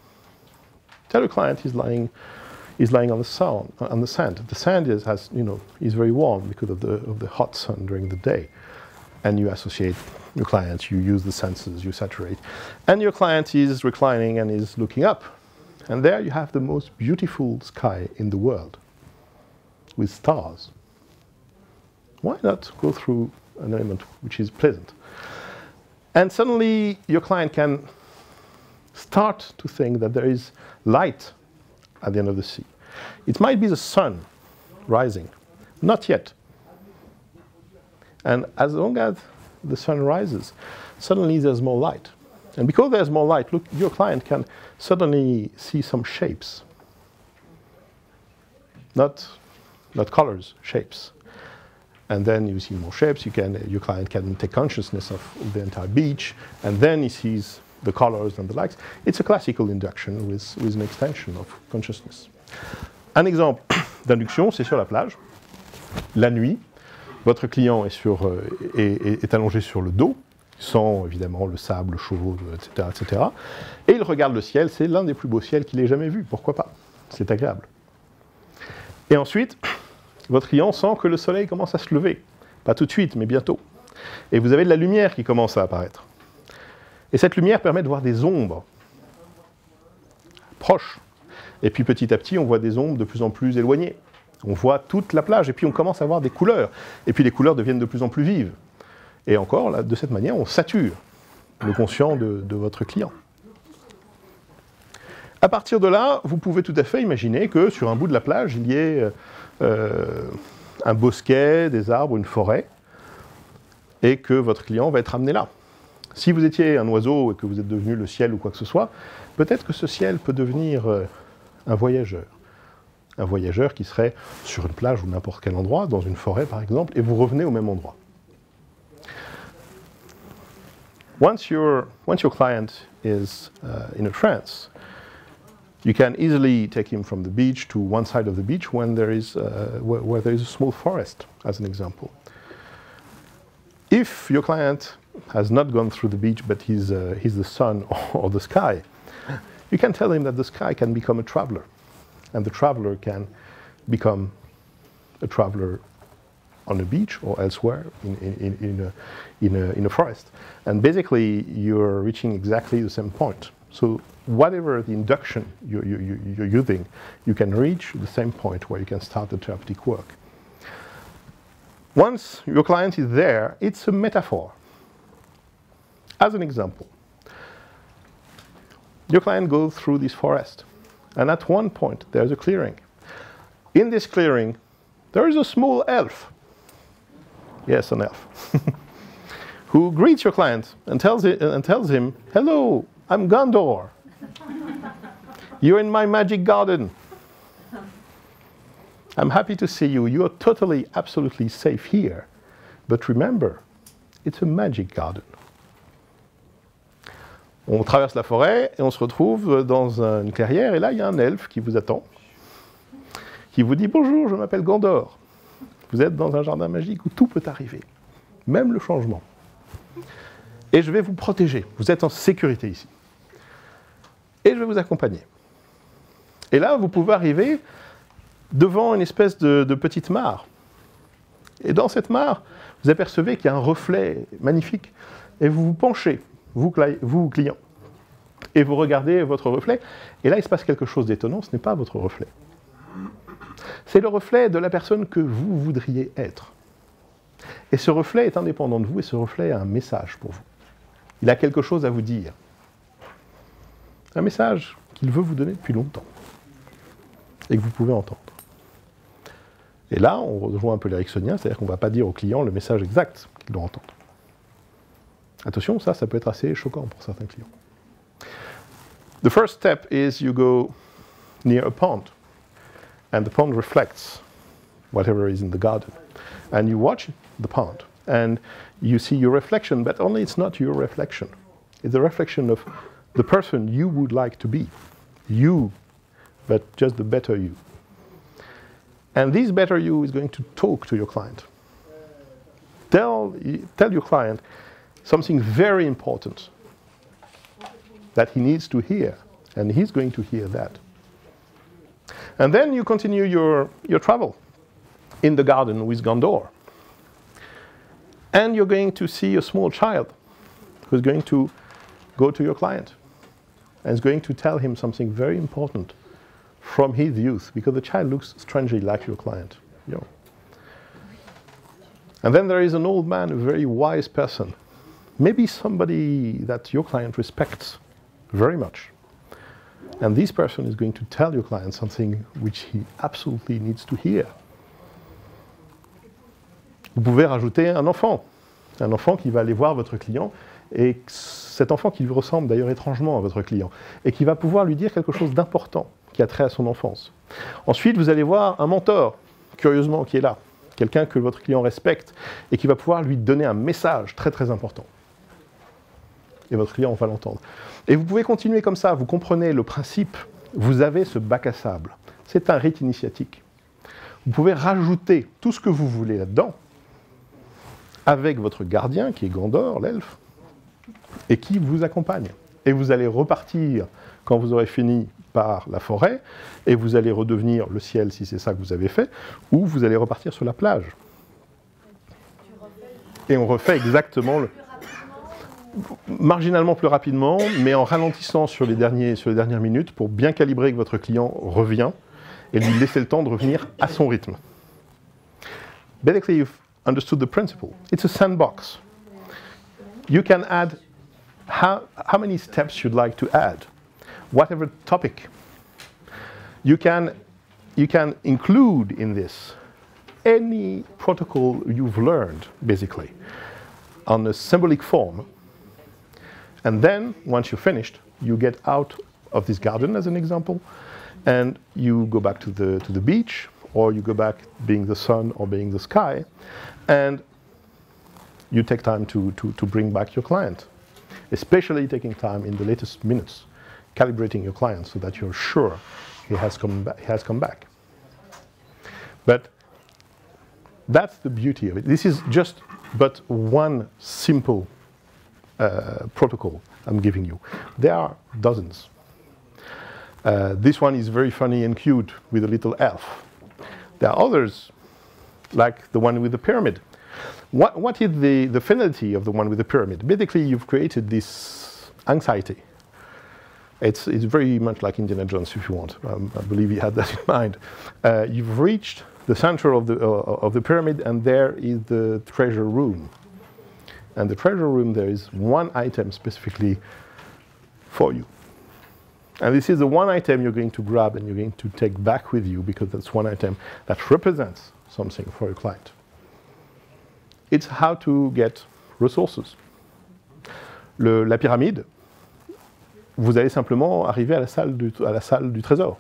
Tell the client he's lying on the sand. The sand is very warm because of the hot sun during the day, and you associate your client. You use the senses. You saturate, and your client is reclining and is looking up, and there you have the most beautiful sky in the world, with stars. Why not go through an element which is pleasant? And suddenly your client can start to think that there is light at the end of the sea. It might be the sun rising, not yet. And as long as the sun rises, suddenly there's more light. And because there's more light, look, your client can suddenly see some shapes. Not colors, shapes. And then you see more shapes. Your client can take consciousness of the entire beach, and then he sees the colors and the lights. It's a classical induction with an extension of consciousness. Un exemple d'induction, c'est sur la plage, la nuit. Votre client est allongé sur le dos, sans évidemment le sable chaud, etc., etc. Et il regarde le ciel. C'est l'un des plus beaux ciels qu'il ait jamais vu. Pourquoi pas? C'est agréable. Et ensuite, votre client sent que le soleil commence à se lever. Pas tout de suite, mais bientôt. Et vous avez de la lumière qui commence à apparaître. Et cette lumière permet de voir des ombres proches. Et puis petit à petit, on voit des ombres de plus en plus éloignées. On voit toute la plage, et puis on commence à voir des couleurs. Et puis les couleurs deviennent de plus en plus vives. Et encore, là, de cette manière, on sature le conscient de votre client. À partir de là, vous pouvez tout à fait imaginer que sur un bout de la plage, il y ait un bosquet, des arbres, une forêt, et que votre client va être amené là. Si vous étiez un oiseau et que vous êtes devenu le ciel ou quoi que ce soit, peut-être que ce ciel peut devenir un voyageur. Un voyageur qui serait sur une plage ou n'importe quel endroit, dans une forêt par exemple, et vous revenez au même endroit. Once your client is in a trance, you can easily take him from the beach to one side of the beach when there is where there is a small forest, as an example. If your client has not gone through the beach, but he's the sun or the sky, you can tell him that the sky can become a traveler, and the traveler can become a traveler on a beach or elsewhere in a forest. And basically, you're reaching exactly the same point. So whatever the induction you're using, you can reach the same point where you can start the therapeutic work. Once your client is there, it's a metaphor. As an example, your client goes through this forest, and at one point there's a clearing. In this clearing, there is a small elf. Yes, an elf. Who greets your client and tells him, "Hello, I'm Gondor. You're in my magic garden. I'm happy to see you. You're totally, absolutely safe here. But remember, it's a magic garden." On traverse la forêt et on se retrouve dans une clairière, et là, il y a un elfe qui vous attend, qui vous dit: "Bonjour, je m'appelle Gondor. Vous êtes dans un jardin magique où tout peut arriver, même le changement. Et je vais vous protéger. Vous êtes en sécurité ici. Et je vais vous accompagner." Et là, vous pouvez arriver devant une espèce de petite mare. Et dans cette mare, vous apercevez qu'il y a un reflet magnifique. Et vous vous penchez, vous client. Et vous regardez votre reflet. Et là, il se passe quelque chose d'étonnant. Ce n'est pas votre reflet. C'est le reflet de la personne que vous voudriez être. Et ce reflet est indépendant de vous, et ce reflet a un message pour vous. Il a quelque chose à vous dire. un message qu'il veut vous donner depuis longtemps et que vous pouvez entendre. Et là, on rejoint un peu l'éricksonien, c'est-à-dire qu'on ne va pas dire au client le message exact qu'il doit entendre. Attention, ça peut être assez choquant pour certains clients. The first step is you go near a pond, and the pond reflects whatever is in the garden. And you watch the pond, and you see your reflection, but only it's not your reflection. It's a reflection of the person you would like to be. You, but just the better you. And this better you is going to talk to your client. Tell your client something very important that he needs to hear, and he's going to hear that. And then you continue your travel in the garden with Gondor. And you're going to see a small child who's going to go to your client and is going to tell him something very important from his youth, because the child looks strangely like your client. You know. And then there is an old man, a very wise person, maybe somebody that your client respects very much. And this person is going to tell your client something which he absolutely needs to hear. Vous pouvez rajouter un enfant qui va aller voir votre client, et cet enfant qui lui ressemble d'ailleurs étrangement à votre client, et qui va pouvoir lui dire quelque chose d'important qui a trait à son enfance. Ensuite, vous allez voir un mentor, curieusement, qui est là, quelqu'un que votre client respecte, et qui va pouvoir lui donner un message très très important. Et votre client va l'entendre. Et vous pouvez continuer comme ça, vous comprenez le principe, vous avez ce bac à sable. C'est un rite initiatique. Vous pouvez rajouter tout ce que vous voulez là-dedans, avec votre gardien, qui est Gondor, l'elfe, et qui vous accompagne. Et vous allez repartir, quand vous aurez fini, par la forêt, et vous allez redevenir le ciel, si c'est ça que vous avez fait, ou vous allez repartir sur la plage. Et on refait exactement marginalement plus rapidement, mais en ralentissant sur les dernières minutes, pour bien calibrer que votre client revient, et lui laisser le temps de revenir à son rythme. Basically, you've understood the principle. It's a sandbox. You can add how many steps you'd like to add, whatever topic. You can include in this any protocol you've learned, basically, on a symbolic form. And then, once you're finished, you get out of this garden, as an example, and you go back to the beach, or you go back being the sun or being the sky, and you take time to bring back your client, especially taking time in the latest minutes, calibrating your client so that you're sure he has come back. But that's the beauty of it. This is just but one simple protocol I'm giving you. There are dozens. This one is very funny and cute with a little elf. There are others, like the one with the pyramid. What is the finality of the one with the pyramid? Basically, you've created this anxiety. It's very much like Indiana Jones, if you want. I believe he had that in mind. You've reached the center of the pyramid, and there is the treasure room. And the treasure room, there is one item specifically for you. And this is the one item you're going to grab and you're going to take back with you, because that's one item that represents something for your client. It's how to get resources. La pyramide, vous allez simplement arriver à la salle du trésor.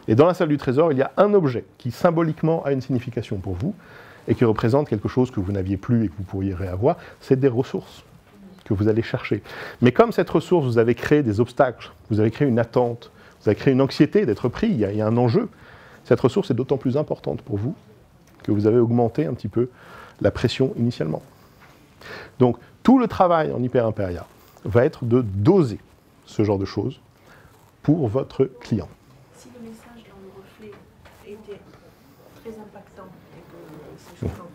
Et dans la salle du trésor, il y a un objet qui symboliquement a une signification pour vous et qui représente quelque chose que vous n'aviez plus et que vous pourriez réavoir. C'est des ressources que vous allez chercher. Mais comme cette ressource, vous avez créé des obstacles, vous avez créé une attente, vous avez créé une anxiété d'être pris, il y a un enjeu. Cette ressource est d'autant plus importante pour vous que vous avez augmenté un petit peu la pression initialement. Donc, tout le travail en Hyperemperia va être de doser ce genre de choses pour votre client. Si le message dans le reflet était très impactant et que c'est choquant.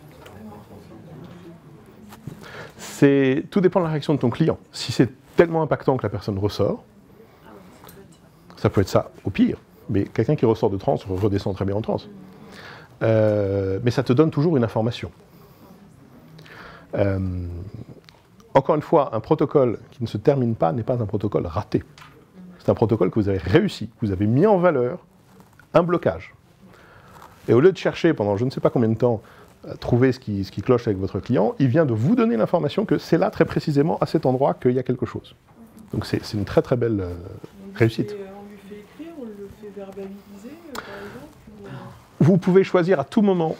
Tout dépend de la réaction de ton client. Si c'est tellement impactant que la personne ressort, ça peut être ça au pire. Mais quelqu'un qui ressort de transe redescend très bien en transe. Mais ça te donne toujours une information. Encore une fois, un protocole qui ne se termine pas n'est pas un protocole raté. C'est un protocole que vous avez réussi. Vous avez mis en valeur un blocage. Et au lieu de chercher pendant je ne sais pas combien de temps à trouver ce qui cloche avec votre client, il vient de vous donner l'information que c'est là très précisément à cet endroit qu'il y a quelque chose. Donc c'est une très très belle réussite. On lui fait écrire, on le fait verbaliser, par exemple Vous pouvez choisir à tout moment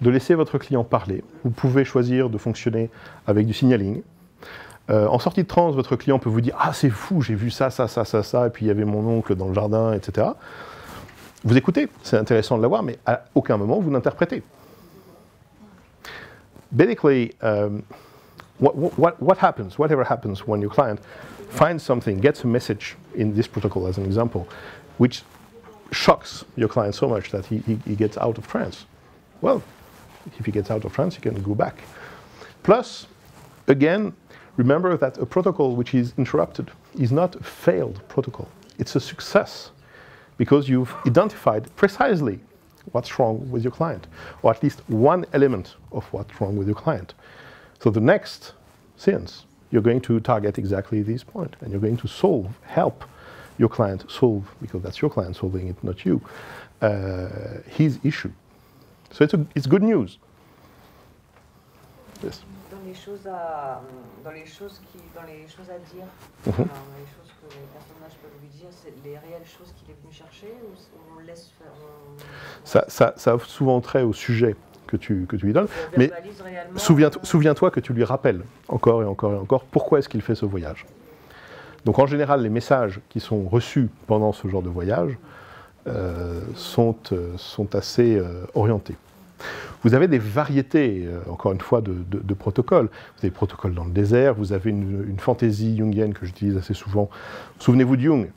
de laisser votre client parler. Vous pouvez choisir de fonctionner avec du signaling. En sortie de transe, votre client peut vous dire « Ah, c'est fou, j'ai vu ça, ça, ça, ça, ça, et puis il y avait mon oncle dans le jardin, etc. » Vous écoutez, c'est intéressant de l'avoir, mais à aucun moment vous n'interprétez. Basically, whatever happens when your client finds something, gets a message in this protocol as an example, which shocks your client so much that he gets out of trance. Well, if he gets out of trance, he can go back. Plus, again, remember that a protocol which is interrupted is not a failed protocol. It's a success because you've identified precisely what's wrong with your client, or at least one element of what's wrong with your client. So the next seance, you're going to target exactly this point, and you're going to help your client solve, because that's your client solving it, not you, his issue. So it's good news. Yes. Dans les choses à dire, Mhm. dans les choses que les personnages peuvent lui dire, c'est les réelles choses qu'il est venu chercher ou on laisse faire Ça a souvent trait au sujet que tu lui donnes, on mais verbalise réellement, souviens-toi que tu lui rappelles encore et encore et encore pourquoi est-ce qu'il fait ce voyage. Donc en général, les messages qui sont reçus pendant ce genre de voyage sont assez orientés. Vous avez des variétés, encore une fois, de protocoles. Vous avez des protocoles dans le désert, vous avez une fantaisie jungienne que j'utilise assez souvent. Souvenez-vous de Jung,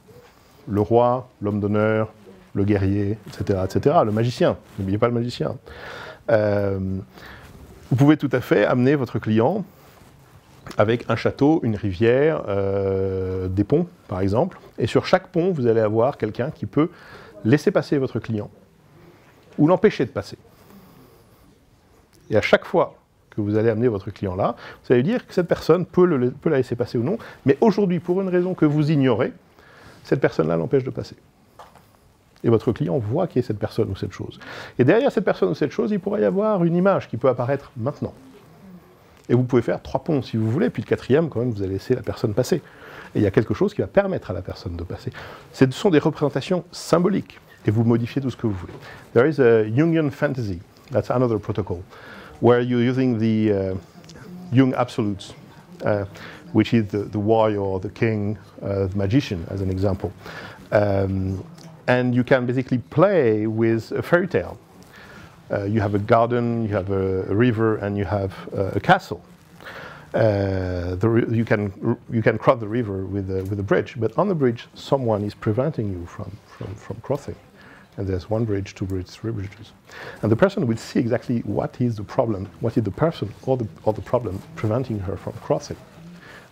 le roi, l'homme d'honneur, le guerrier, etc., etc., le magicien, n'oubliez pas le magicien. Vous pouvez tout à fait amener votre client avec un château, une rivière, des ponts, par exemple. Et sur chaque pont, vous allez avoir quelqu'un qui peut laisser passer votre client ou l'empêcher de passer. Et à chaque fois que vous allez amener votre client là, vous allez dire que cette personne peut la laisser passer ou non, mais aujourd'hui, pour une raison que vous ignorez, cette personne-là l'empêche de passer. Et votre client voit qui est cette personne ou cette chose. Et derrière cette personne ou cette chose, il pourrait y avoir une image qui peut apparaître maintenant. Et vous pouvez faire 3 ponts si vous voulez, puis le 4e, quand même, vous allez laisser la personne passer. Et il y a quelque chose qui va permettre à la personne de passer. Ce sont des représentations symboliques, et vous modifiez tout ce que vous voulez. There is a Jungian fantasy, that's another protocol, where you're using the Jung absolutes, which is the warrior, the king, the magician, as an example. And you can basically play with a fairy tale. You have a garden, you have a river, and you have a castle. You can cross the river with a bridge, but on the bridge, someone is preventing you from crossing. And there's 1 bridge, 2 bridges, 3 bridges. And the person will see exactly what is the problem, what is the person or the problem preventing her from crossing.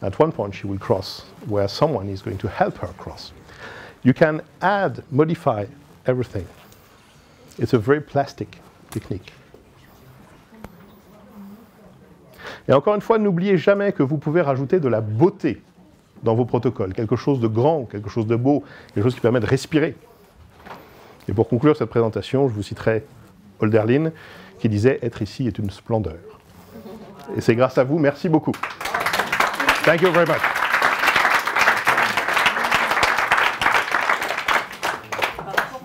At one point, she will cross where someone is going to help her cross. You can add, modify everything. It's a very plastic technique. Et encore une fois, n'oubliez jamais que vous pouvez rajouter de la beauté dans vos protocoles, quelque chose de grand, quelque chose de beau, quelque chose qui permet de respirer. Et pour conclure cette présentation, je vous citerai Hölderlin qui disait « Être ici est une splendeur ». Et c'est grâce à vous, merci beaucoup. Thank you very much.